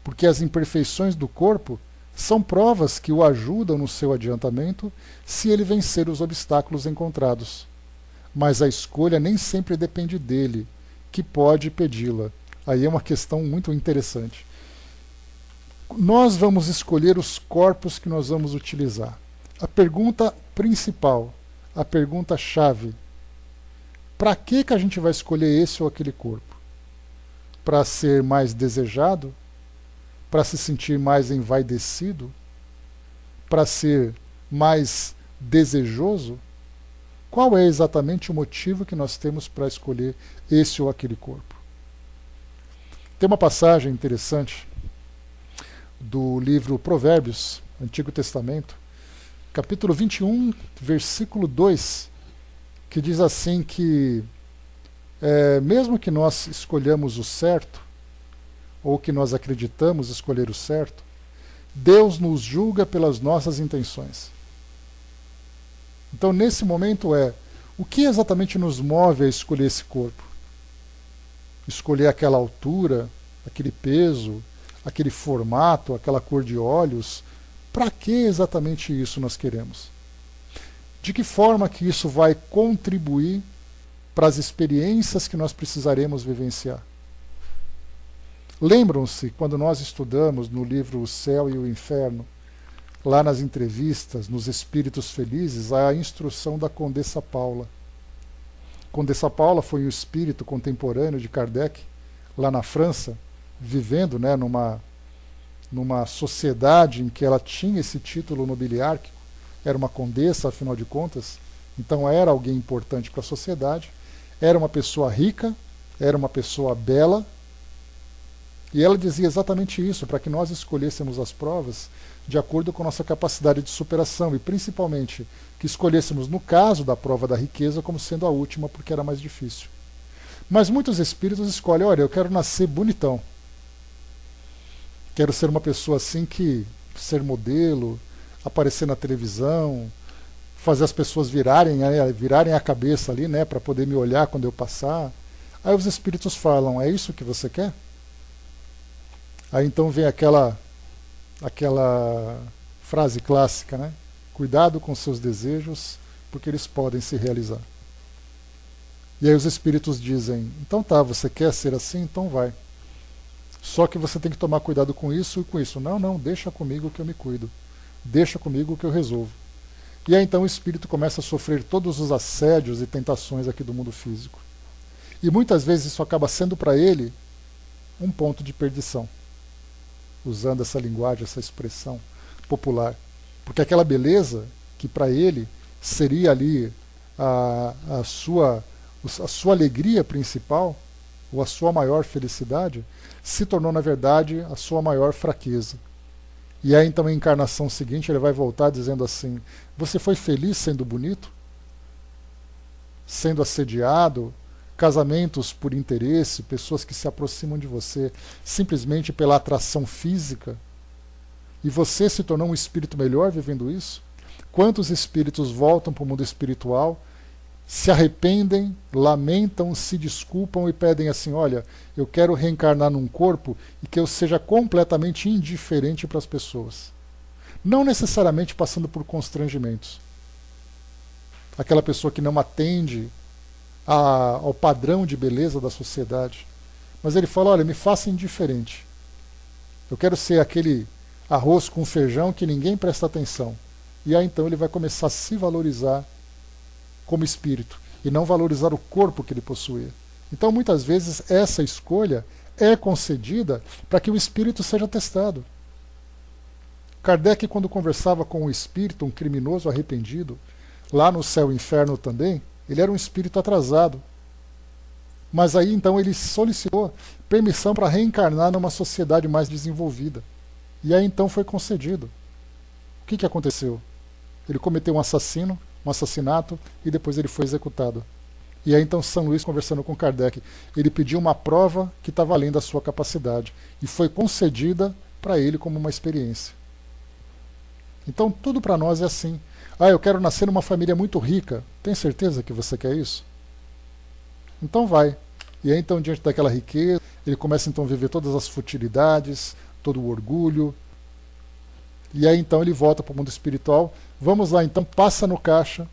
porque as imperfeições do corpo são provas que o ajudam no seu adiantamento se ele vencer os obstáculos encontrados. Mas a escolha nem sempre depende dele, que pode pedi-la. Aí é uma questão muito interessante. Nós vamos escolher os corpos que nós vamos utilizar. A pergunta principal, a pergunta-chave: para que a gente vai escolher esse ou aquele corpo? Para ser mais desejado? Para se sentir mais envaidecido? Para ser mais desejoso? Qual é exatamente o motivo que nós temos para escolher esse ou aquele corpo? Tem uma passagem interessante do livro Provérbios, Antigo Testamento, capítulo 21, versículo 2, que diz assim que mesmo que nós escolhamos o certo, ou que nós acreditamos escolher o certo, Deus nos julga pelas nossas intenções. Então, nesse momento o que exatamente nos move a escolher esse corpo? Escolher aquela altura, aquele peso, aquele formato, aquela cor de olhos? Para que exatamente isso nós queremos? De que forma que isso vai contribuir para as experiências que nós precisaremos vivenciar? Lembram-se, quando nós estudamos no livro O Céu e o Inferno, lá nas entrevistas, nos Espíritos Felizes, a instrução da Condessa Paula. Condessa Paula foi um espírito contemporâneo de Kardec, lá na França, vivendo, né, numa sociedade em que ela tinha esse título nobiliárquico, era uma condessa, afinal de contas, então era alguém importante para a sociedade, era uma pessoa rica, era uma pessoa bela, e ela dizia exatamente isso, para que nós escolhêssemos as provas de acordo com a nossa capacidade de superação, e principalmente que escolhêssemos, no caso da prova da riqueza, como sendo a última, porque era mais difícil. Mas muitos espíritos escolhem: olha, eu quero nascer bonitão, quero ser uma pessoa assim, que ser modelo, aparecer na televisão, fazer as pessoas virarem a cabeça ali, né, para poder me olhar quando eu passar. Aí os espíritos falam, é isso que você quer? Aí então vem aquela frase clássica, né? Cuidado com seus desejos, porque eles podem se realizar. E aí os espíritos dizem, então tá, você quer ser assim? Então vai. Só que você tem que tomar cuidado com isso e com isso. Não, não, deixa comigo que eu me cuido. Deixa comigo que eu resolvo. E aí então o espírito começa a sofrer todos os assédios e tentações aqui do mundo físico. E muitas vezes isso acaba sendo para ele um ponto de perdição. Usando essa linguagem, essa expressão popular. Porque aquela beleza que para ele seria ali a sua alegria principal, ou a sua maior felicidade, se tornou, na verdade, a sua maior fraqueza. E aí, então, na encarnação seguinte, ele vai voltar dizendo assim, você foi feliz sendo bonito? Sendo assediado? Casamentos por interesse, pessoas que se aproximam de você simplesmente pela atração física? E você se tornou um espírito melhor vivendo isso? Quantos espíritos voltam para o mundo espiritual, se arrependem, lamentam, se desculpam e pedem assim, olha, eu quero reencarnar num corpo e que eu seja completamente indiferente para as pessoas. Não necessariamente passando por constrangimentos. Aquela pessoa que não atende ao padrão de beleza da sociedade. Mas ele fala, olha, me faça indiferente. Eu quero ser aquele arroz com feijão que ninguém presta atenção. E aí então ele vai começar a se valorizar como espírito e não valorizar o corpo que ele possuía. Então muitas vezes essa escolha é concedida para que o espírito seja testado. Kardec, quando conversava com um espírito, um criminoso arrependido, lá no céu e inferno também, ele era um espírito atrasado. Mas aí então ele solicitou permissão para reencarnar numa sociedade mais desenvolvida. E aí então foi concedido. O que aconteceu? Ele cometeu um assassinato, e depois ele foi executado. E aí então São Luís, conversando com Kardec, ele pediu uma prova que estava além da sua capacidade, e foi concedida para ele como uma experiência. Então tudo para nós é assim. Eu quero nascer numa família muito rica. Tem certeza que você quer isso? Então vai. E aí então, diante daquela riqueza, ele começa então a viver todas as futilidades, todo o orgulho. E aí então ele volta para o mundo espiritual. Vamos lá então, passa no caixa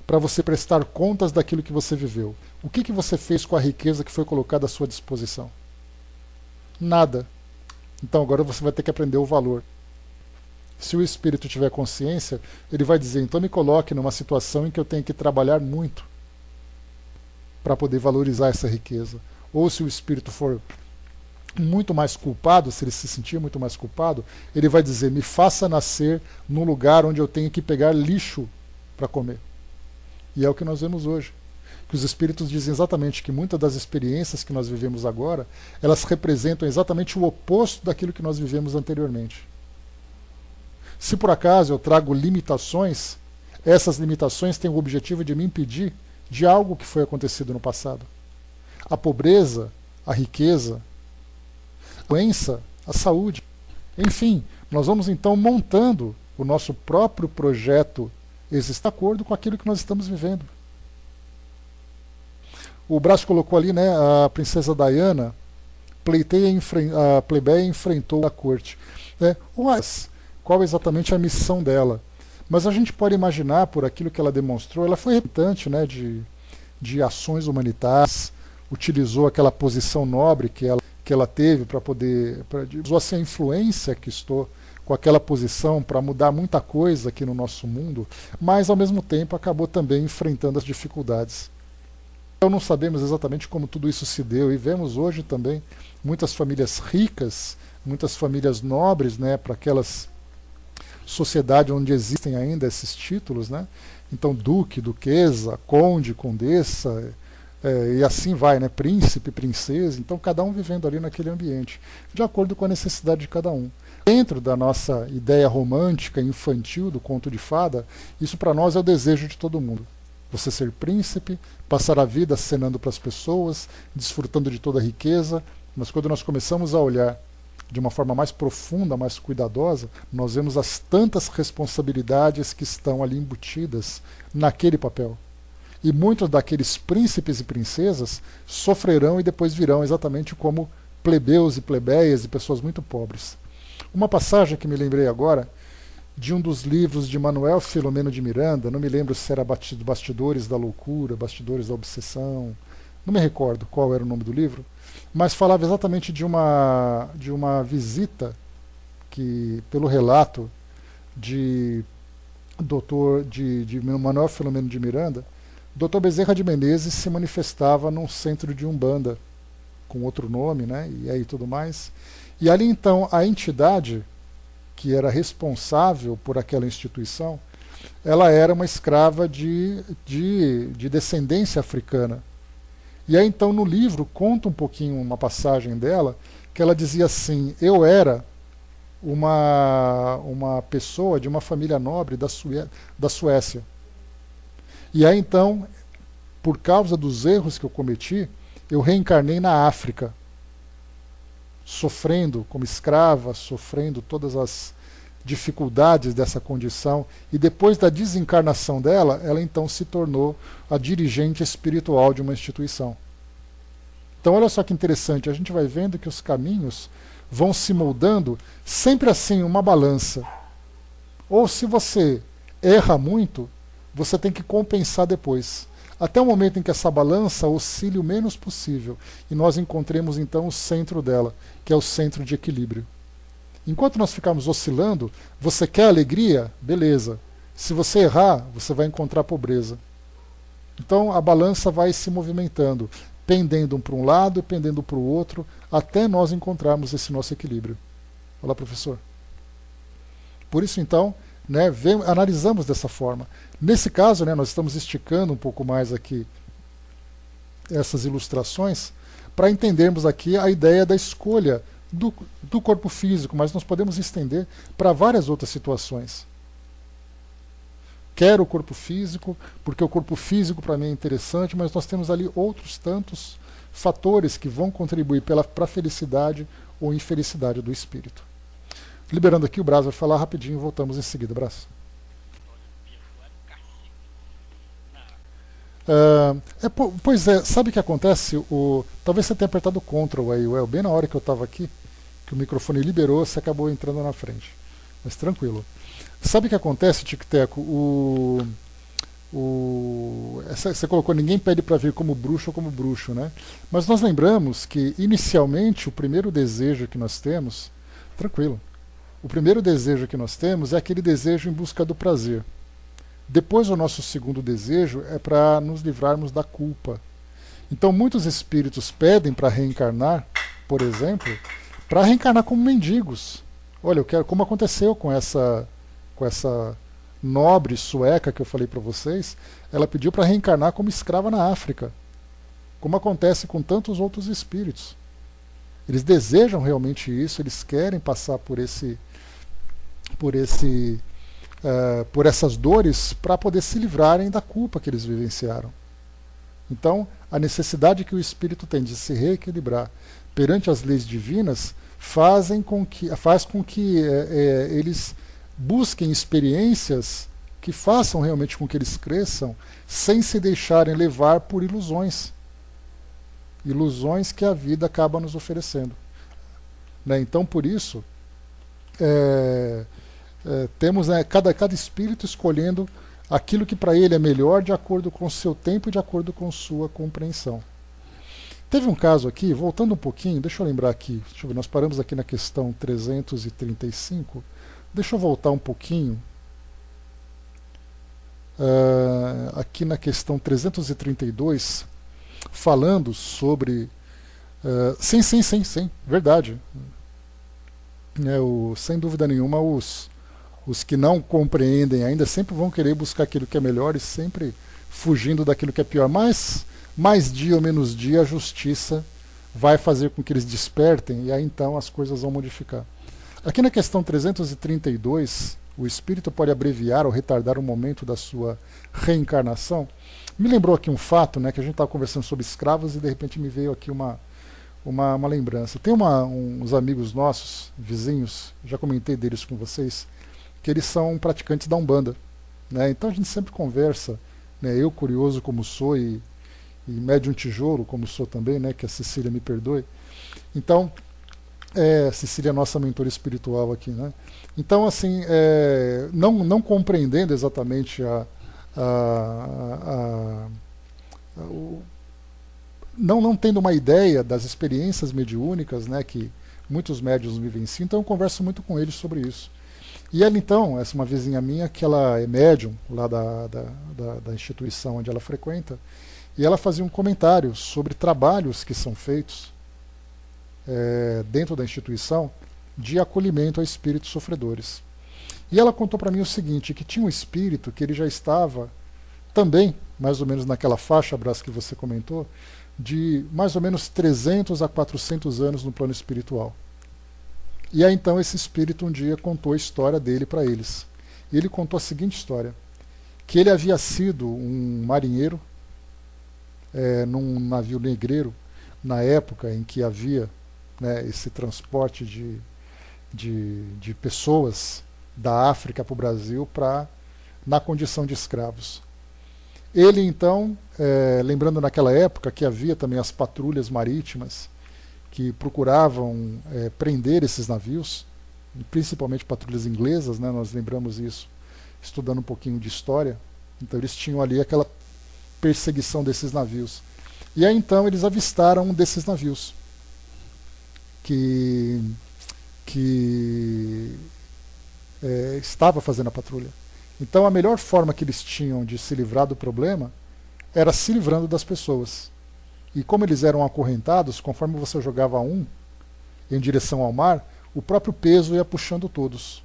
para você prestar contas daquilo que você viveu. O que você fez com a riqueza que foi colocada à sua disposição? Nada. Então agora você vai ter que aprender o valor. Se o espírito tiver consciência, ele vai dizer, então me coloque numa situação em que eu tenho que trabalhar muito para poder valorizar essa riqueza. Ou se o espírito for muito mais culpado, se ele se sentir muito mais culpado, ele vai dizer, me faça nascer num lugar onde eu tenho que pegar lixo para comer. E é o que nós vemos hoje. Que os espíritos dizem exatamente que muitas das experiências que nós vivemos agora, elas representam exatamente o oposto daquilo que nós vivemos anteriormente. Se por acaso eu trago limitações, essas limitações têm o objetivo de me impedir de algo que foi acontecido no passado. A pobreza, a riqueza, a doença, a saúde. Enfim, nós vamos então montando o nosso próprio projeto de acordo com aquilo que nós estamos vivendo. O Brás colocou ali, né, a princesa Diana, a plebeia enfrentou a corte. Qual exatamente a missão dela? Mas a gente pode imaginar, por aquilo que ela demonstrou, ela foi representante, né, de ações humanitárias, utilizou aquela posição nobre que ela teve para poder, usou assim, a influência que estou com aquela posição para mudar muita coisa aqui no nosso mundo, mas ao mesmo tempo acabou também enfrentando as dificuldades. Então não sabemos exatamente como tudo isso se deu, e vemos hoje também muitas famílias ricas, muitas famílias nobres, né, para aquelas sociedades onde existem ainda esses títulos, né? Então duque, duquesa, conde, condessa, e assim vai, né? Príncipe, princesa, então cada um vivendo ali naquele ambiente, de acordo com a necessidade de cada um. Dentro da nossa ideia romântica, infantil, do conto de fada, isso para nós é o desejo de todo mundo. Você ser príncipe, passar a vida acenando para as pessoas, desfrutando de toda a riqueza, mas quando nós começamos a olhar de uma forma mais profunda, mais cuidadosa, nós vemos as tantas responsabilidades que estão ali embutidas naquele papel. E muitos daqueles príncipes e princesas sofrerão e depois virão exatamente como plebeus e plebeias e pessoas muito pobres. Uma passagem que me lembrei agora, de um dos livros de Manuel Filomeno de Miranda, não me lembro se era Bastidores da Loucura, Bastidores da Obsessão, não me recordo qual era o nome do livro, mas falava exatamente de uma visita que, pelo relato de Manuel Filomeno de Miranda, Dr. Bezerra de Menezes se manifestava num centro de Umbanda, com outro nome, né, e aí tudo mais. E ali então a entidade que era responsável por aquela instituição, ela era uma escrava de descendência africana. E aí então no livro conta um pouquinho uma passagem dela, que ela dizia assim: eu era uma pessoa de uma família nobre da Suécia. E aí então, por causa dos erros que eu cometi, eu reencarnei na África, sofrendo como escrava, sofrendo todas as dificuldades dessa condição, e depois da desencarnação dela, ela então se tornou a dirigente espiritual de uma instituição. Então olha só que interessante, a gente vai vendo que os caminhos vão se moldando, sempre assim, uma balança. Ou se você erra muito, você tem que compensar depois, até o momento em que essa balança oscile o menos possível, e nós encontremos então o centro dela, que é o centro de equilíbrio. Enquanto nós ficarmos oscilando, você quer alegria? Beleza. Se você errar, você vai encontrar pobreza. Então a balança vai se movimentando, pendendo para um lado e pendendo para o outro, até nós encontrarmos esse nosso equilíbrio. Olá, professor. Por isso, então, né, analisamos dessa forma. Nesse caso, né, nós estamos esticando um pouco mais aqui essas ilustrações para entendermos aqui a ideia da escolha do corpo físico, mas nós podemos estender para várias outras situações. Quero o corpo físico, porque o corpo físico para mim é interessante, mas nós temos ali outros tantos fatores que vão contribuir para a felicidade ou infelicidade do espírito. Liberando aqui, o Brás vai falar rapidinho e voltamos em seguida. Brás. Pois é, sabe o que acontece? Talvez você tenha apertado o Ctrl aí, Well, bem na hora que eu estava aqui, que o microfone liberou, você acabou entrando na frente. Mas tranquilo. Sabe o que acontece, Tic-Teco? Você colocou, ninguém pede para vir como bruxo ou como bruxo, né? Mas nós lembramos que, inicialmente, o primeiro desejo que nós temos, tranquilo, o primeiro desejo que nós temos é aquele desejo em busca do prazer. Depois, o nosso segundo desejo é para nos livrarmos da culpa. Então, muitos espíritos pedem para reencarnar, por exemplo, para reencarnar como mendigos. Olha, eu quero, como aconteceu com essa nobre sueca que eu falei para vocês, ela pediu para reencarnar como escrava na África, como acontece com tantos outros espíritos. Eles desejam realmente isso, eles querem passar por essas dores para poder se livrarem da culpa que eles vivenciaram. Então, a necessidade que o espírito tem de se reequilibrar perante as leis divinas faz com que eles busquem experiências que façam realmente com que eles cresçam sem se deixarem levar por ilusões. Ilusões que a vida acaba nos oferecendo. Né? Então, por isso, temos cada espírito escolhendo aquilo que para ele é melhor de acordo com o seu tempo e de acordo com sua compreensão. Teve um caso aqui, voltando um pouquinho, deixa eu lembrar aqui, deixa eu ver, nós paramos aqui na questão 335, deixa eu voltar um pouquinho, aqui na questão 332, falando sobre... sim, verdade. Sem dúvida nenhuma, os que não compreendem ainda sempre vão querer buscar aquilo que é melhor e sempre fugindo daquilo que é pior. Mas, mais dia ou menos dia, a justiça vai fazer com que eles despertem e aí então as coisas vão modificar. Aqui na questão 332, o espírito pode abreviar ou retardar o momento da sua reencarnação. Me lembrou aqui um fato, né, que a gente estava conversando sobre escravos e de repente me veio aqui uma lembrança. Tem uns amigos nossos, vizinhos, já comentei deles com vocês, que eles são praticantes da Umbanda, né? Então a gente sempre conversa, né? Eu curioso como sou e médium tijolo como sou também, né? Que a Cecília me perdoe. Então, Cecília é nossa mentora espiritual aqui, né? Então, assim, não compreendendo exatamente não tendo uma ideia das experiências mediúnicas, né, que muitos médiuns vivenciam, então eu converso muito com eles sobre isso. E ela então, essa é uma vizinha minha, que ela é médium lá da instituição onde ela frequenta, e ela fazia um comentário sobre trabalhos que são feitos dentro da instituição de acolhimento a espíritos sofredores. E ela contou para mim o seguinte, que tinha um espírito que ele já estava também, mais ou menos naquela faixa, Brás, que você comentou, de mais ou menos 300 a 400 anos no plano espiritual. E aí então esse espírito um dia contou a história dele para eles. E ele contou a seguinte história, que ele havia sido um marinheiro num navio negreiro, na época em que havia, né, esse transporte de pessoas da África para o Brasil na condição de escravos. Ele então, lembrando naquela época que havia também as patrulhas marítimas que procuravam prender esses navios, principalmente patrulhas inglesas, né, nós lembramos isso estudando um pouquinho de história, então eles tinham ali aquela perseguição desses navios. E aí então eles avistaram um desses navios que estava fazendo a patrulha. Então a melhor forma que eles tinham de se livrar do problema era se livrando das pessoas. E como eles eram acorrentados, conforme você jogava um em direção ao mar, o próprio peso ia puxando todos.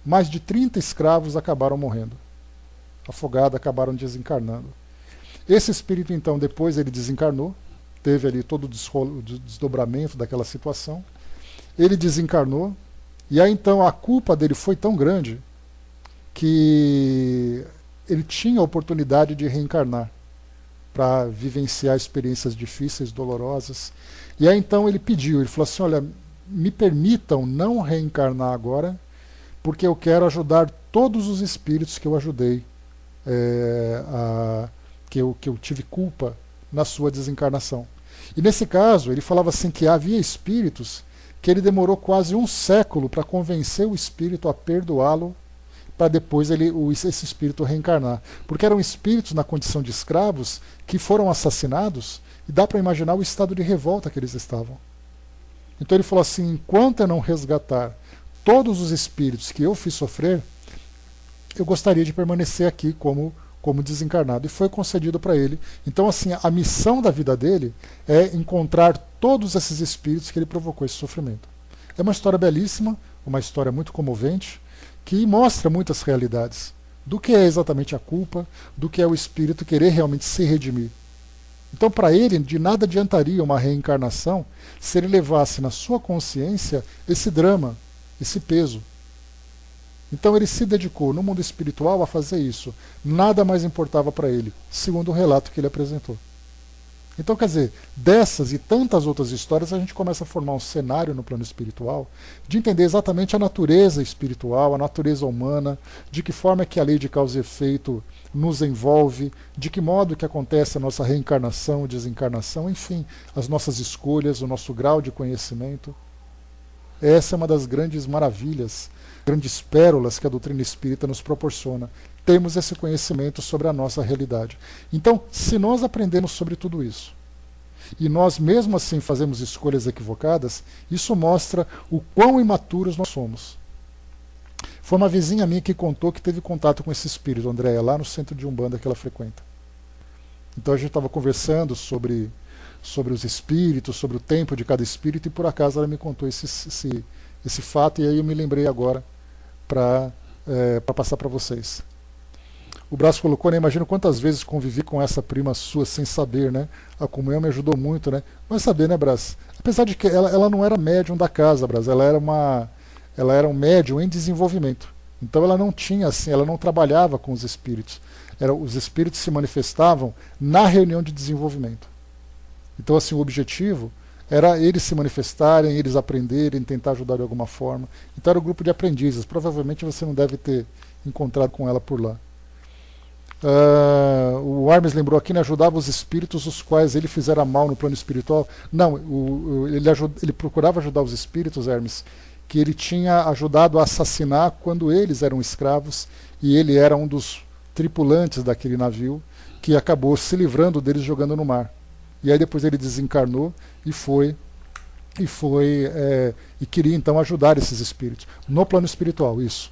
Mais de 30 escravos acabaram morrendo. Afogados, acabaram desencarnando. Esse espírito então depois ele desencarnou, teve ali todo o desdobramento daquela situação. Ele desencarnou, e aí então a culpa dele foi tão grande que ele tinha a oportunidade de reencarnar para vivenciar experiências difíceis, dolorosas. E aí então ele pediu, ele falou assim, olha, me permitam não reencarnar agora, porque eu quero ajudar todos os espíritos que eu ajudei, que eu tive culpa na sua desencarnação. E nesse caso, ele falava assim que havia espíritos que ele demorou quase um século para convencer o espírito a perdoá-lo, para depois esse espírito reencarnar. Porque eram espíritos na condição de escravos que foram assassinados, e dá para imaginar o estado de revolta que eles estavam. Então ele falou assim, enquanto eu não resgatar todos os espíritos que eu fiz sofrer, eu gostaria de permanecer aqui como desencarnado. E foi concedido para ele. Então assim, a missão da vida dele é encontrar todos esses espíritos que ele provocou esse sofrimento. É uma história belíssima, uma história muito comovente, que mostra muitas realidades do que é exatamente a culpa, do que é o espírito querer realmente se redimir. Então, para ele, de nada adiantaria uma reencarnação se ele levasse na sua consciência esse drama, esse peso. Então, ele se dedicou no mundo espiritual a fazer isso. Nada mais importava para ele, segundo o relato que ele apresentou. Então, quer dizer, dessas e tantas outras histórias, a gente começa a formar um cenário no plano espiritual de entender exatamente a natureza espiritual, a natureza humana, de que forma é que a lei de causa e efeito nos envolve, de que modo que acontece a nossa reencarnação, desencarnação, enfim, as nossas escolhas, o nosso grau de conhecimento. Essa é uma das grandes maravilhas, grandes pérolas que a doutrina espírita nos proporciona. Temos esse conhecimento sobre a nossa realidade. Então, se nós aprendemos sobre tudo isso, e nós mesmo assim fazemos escolhas equivocadas, isso mostra o quão imaturos nós somos. Foi uma vizinha minha que contou que teve contato com esse espírito, Andréia, lá no centro de Umbanda que ela frequenta. Então a gente estava conversando sobre os espíritos, sobre o tempo de cada espírito, e por acaso ela me contou esse fato, e aí eu me lembrei agora para passar para vocês. O Brás colocou, né? Imagino quantas vezes convivi com essa prima sua sem saber, né? A comunhão me ajudou muito, né? Vai saber, né, Brás? Apesar de que ela não era médium da casa, Brás, ela era um médium em desenvolvimento. Então ela não tinha assim, ela não trabalhava com os espíritos. Os espíritos se manifestavam na reunião de desenvolvimento. Então assim, o objetivo Era eles se manifestarem, eles aprenderem, tentar ajudar de alguma forma. Então era um grupo de aprendizes. Provavelmente você não deve ter encontrado com ela por lá. O Hermes lembrou aqui, né, ajudava os espíritos os quais ele fizera mal no plano espiritual. Não, ele procurava ajudar os espíritos, Hermes, que ele tinha ajudado a assassinar quando eles eram escravos e ele era um dos tripulantes daquele navio que acabou se livrando deles jogando no mar. E aí depois ele desencarnou e queria então ajudar esses espíritos no plano espiritual, isso,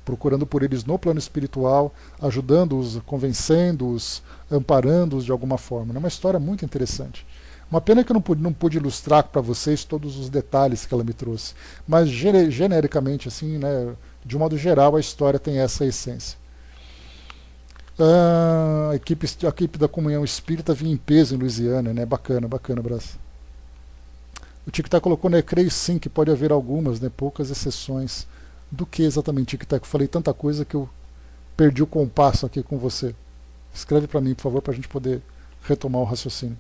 procurando por eles no plano espiritual, ajudando-os, convencendo-os, amparando-os de alguma forma. É uma história muito interessante. Uma pena que eu não pude ilustrar para vocês todos os detalhes que ela me trouxe, mas genericamente, assim, né, de um modo geral, a história tem essa essência. A equipe da Comunhão Espírita vinha em peso em Louisiana, né? Bacana, Braço. O Tic-Tac colocou, né? Creio sim que pode haver algumas, né? Poucas exceções. Do que exatamente, Tic-Tac? Eu falei tanta coisa que eu perdi o compasso aqui com você. Escreve para mim, por favor, para a gente poder retomar o raciocínio.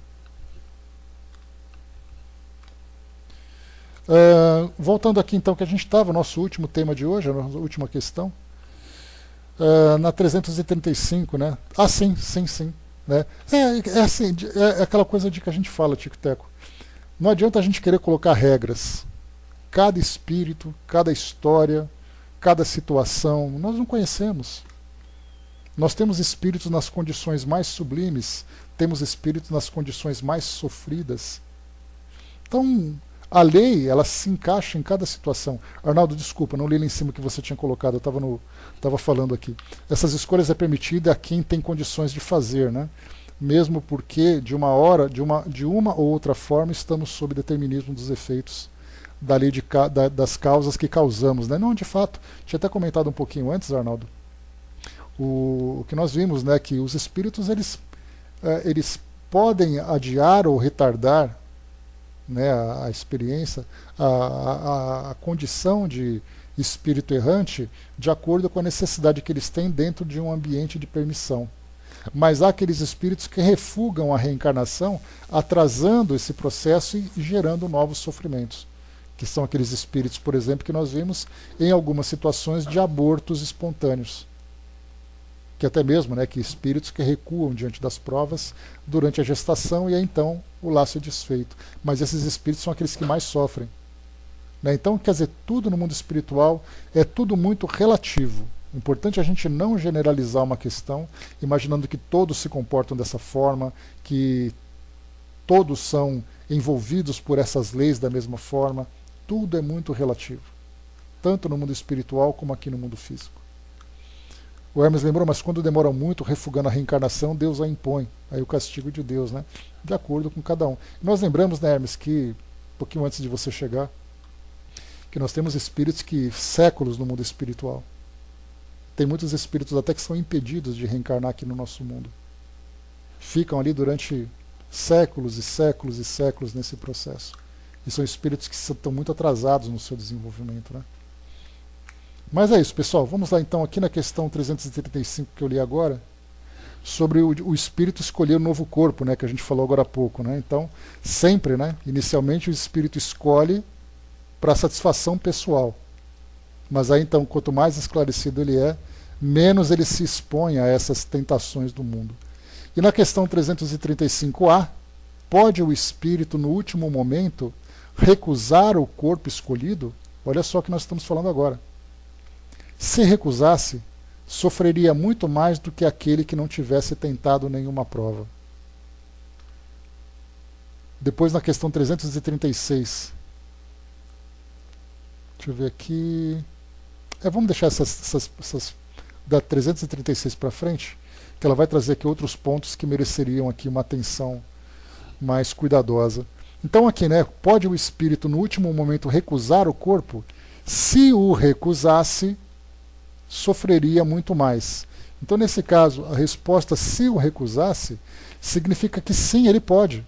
Voltando aqui então, que a gente estava, nosso último tema de hoje, a nossa última questão. Na 335, né? Sim. Né? Assim, é aquela coisa de que a gente fala, Tico-Teco. Não adianta a gente querer colocar regras. Cada espírito, cada história, cada situação, nós não conhecemos. Nós temos espíritos nas condições mais sublimes, temos espíritos nas condições mais sofridas. Então, a lei, ela se encaixa em cada situação. Arnaldo, desculpa, não li lá em cima o que você tinha colocado, eu estava falando aqui. Essas escolhas é permitida a quem tem condições de fazer, né? Mesmo porque, de uma ou outra forma, estamos sob determinismo dos efeitos da lei das causas que causamos, né? Não, de fato, tinha até comentado um pouquinho antes, Arnaldo, o que nós vimos, né, que os espíritos eles podem adiar ou retardar, né, a experiência, a condição de espírito errante de acordo com a necessidade que eles têm dentro de um ambiente de permissão. Mas há aqueles espíritos que refugam a reencarnação, atrasando esse processo e gerando novos sofrimentos, que são aqueles espíritos, por exemplo, que nós vimos em algumas situações de abortos espontâneos, que até mesmo, né, que espíritos que recuam diante das provas durante a gestação e aí, então o laço é desfeito. Mas esses espíritos são aqueles que mais sofrem. Né? Então, quer dizer, tudo no mundo espiritual é tudo muito relativo. É importante a gente não generalizar uma questão, imaginando que todos se comportam dessa forma, que todos são envolvidos por essas leis da mesma forma. Tudo é muito relativo, tanto no mundo espiritual como aqui no mundo físico. O Hermes lembrou, mas quando demora muito refugando a reencarnação, Deus a impõe. Aí o castigo de Deus, né? De acordo com cada um. E nós lembramos, né, Hermes, que, um pouquinho antes de você chegar, que nós temos espíritos que, séculos no mundo espiritual. Tem muitos espíritos até que são impedidos de reencarnar aqui no nosso mundo. Ficam ali durante séculos e séculos e séculos nesse processo. E são espíritos que estão muito atrasados no seu desenvolvimento, né? Mas é isso, pessoal. Vamos lá então aqui na questão 335 que eu li agora, sobre o espírito escolher o novo corpo, né, que a gente falou agora há pouco, né? Então, sempre, né, inicialmente o espírito escolhe para satisfação pessoal. Mas aí então, quanto mais esclarecido ele é, menos ele se expõe a essas tentações do mundo. E na questão 335A, pode o espírito no último momento recusar o corpo escolhido? Olha só o que nós estamos falando agora. Se recusasse, sofreria muito mais do que aquele que não tivesse tentado nenhuma prova. Depois na questão 336. Deixa eu ver aqui. Vamos deixar essas da 336 para frente, que ela vai trazer aqui outros pontos que mereceriam aqui uma atenção mais cuidadosa. Então aqui, né, pode o espírito no último momento recusar o corpo? Se o recusasse, sofreria muito mais. Então, nesse caso, a resposta se o recusasse, significa que sim, ele pode.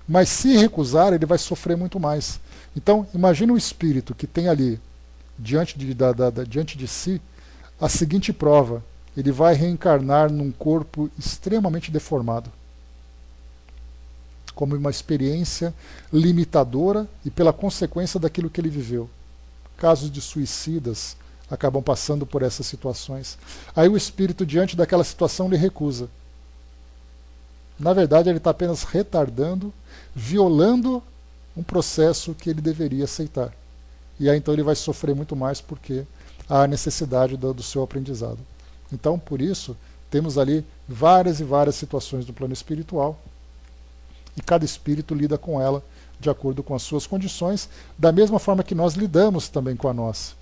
Mas se recusar, ele vai sofrer muito mais. Então, imagine um espírito que tem ali, diante de si, a seguinte prova. Ele vai reencarnar num corpo extremamente deformado. como uma experiência limitadora e pela consequência daquilo que ele viveu. Casos de suicidas acabam passando por essas situações. Aí o espírito, diante daquela situação, lhe recusa. Na verdade, ele está apenas retardando, violando um processo que ele deveria aceitar. E aí então ele vai sofrer muito mais porque há necessidade do seu aprendizado. Então, por isso, temos ali várias e várias situações do plano espiritual, e cada espírito lida com ela de acordo com as suas condições, da mesma forma que nós lidamos também com a nossa.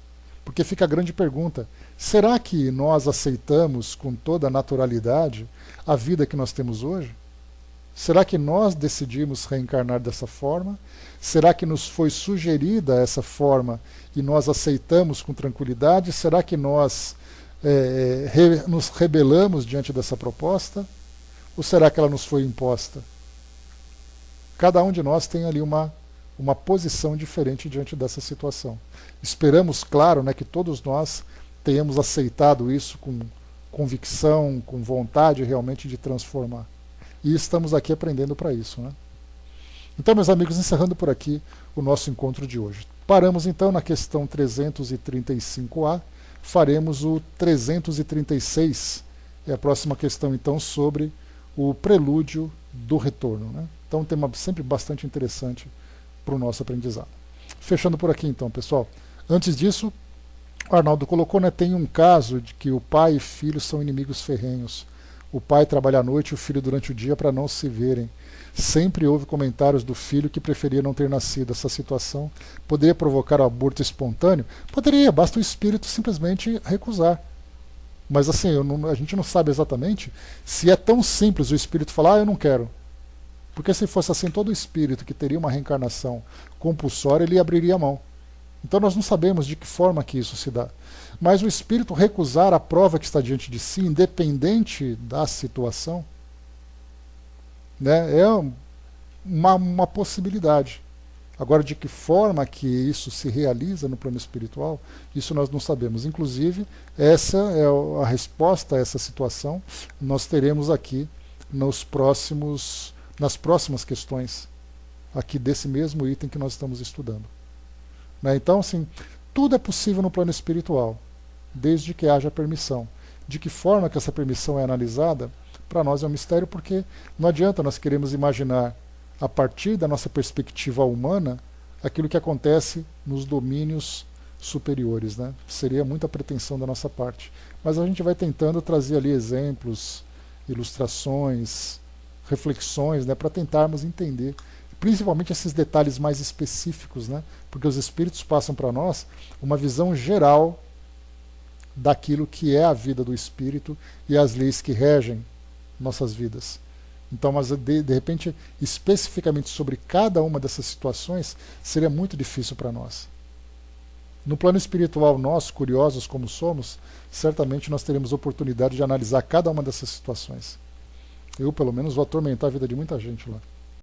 Porque fica a grande pergunta: será que nós aceitamos com toda a naturalidade a vida que nós temos hoje? Será que nós decidimos reencarnar dessa forma? Será que nos foi sugerida essa forma e nós aceitamos com tranquilidade? Será que nós nos rebelamos diante dessa proposta? Ou será que ela nos foi imposta? Cada um de nós tem ali uma posição diferente diante dessa situação. Esperamos, claro, né, que todos nós tenhamos aceitado isso com convicção, com vontade realmente de transformar. E estamos aqui aprendendo para isso, né? Então, meus amigos, encerrando por aqui o nosso encontro de hoje. Paramos então na questão 335A, faremos o 336, é a próxima questão então sobre o prelúdio do retorno, né? Então, um tema sempre bastante interessante para o nosso aprendizado. Fechando por aqui então, pessoal. Antes disso, o Arnaldo colocou, né, tem um caso de que o pai e filho são inimigos ferrenhos. O pai trabalha à noite e o filho durante o dia para não se verem. Sempre houve comentários do filho que preferia não ter nascido. Essa situação poderia provocar aborto espontâneo? Poderia, basta o espírito simplesmente recusar. Mas assim, a gente não sabe exatamente se é tão simples o espírito falar, eu não quero. Porque se fosse assim, todo espírito que teria uma reencarnação compulsória, ele abriria a mão. Então nós não sabemos de que forma que isso se dá. Mas o espírito recusar a prova que está diante de si, independente da situação, né, é uma possibilidade. Agora, de que forma que isso se realiza no plano espiritual, isso nós não sabemos. Inclusive, essa é a resposta a essa situação, nós teremos aqui nas próximas questões, aqui desse mesmo item que nós estamos estudando. Né? Então, assim, tudo é possível no plano espiritual, desde que haja permissão. De que forma que essa permissão é analisada, para nós é um mistério, porque não adianta nós queremos imaginar, a partir da nossa perspectiva humana, aquilo que acontece nos domínios superiores, né? Seria muita pretensão da nossa parte. Mas a gente vai tentando trazer ali exemplos, ilustrações, reflexões, né, para tentarmos entender, principalmente esses detalhes mais específicos, né? Porque os espíritos passam para nós uma visão geral daquilo que é a vida do espírito e as leis que regem nossas vidas. Então, mas de repente, especificamente sobre cada uma dessas situações, seria muito difícil para nós. No plano espiritual, nós, curiosos como somos, certamente nós teremos oportunidade de analisar cada uma dessas situações. Eu, pelo menos, vou atormentar a vida de muita gente lá.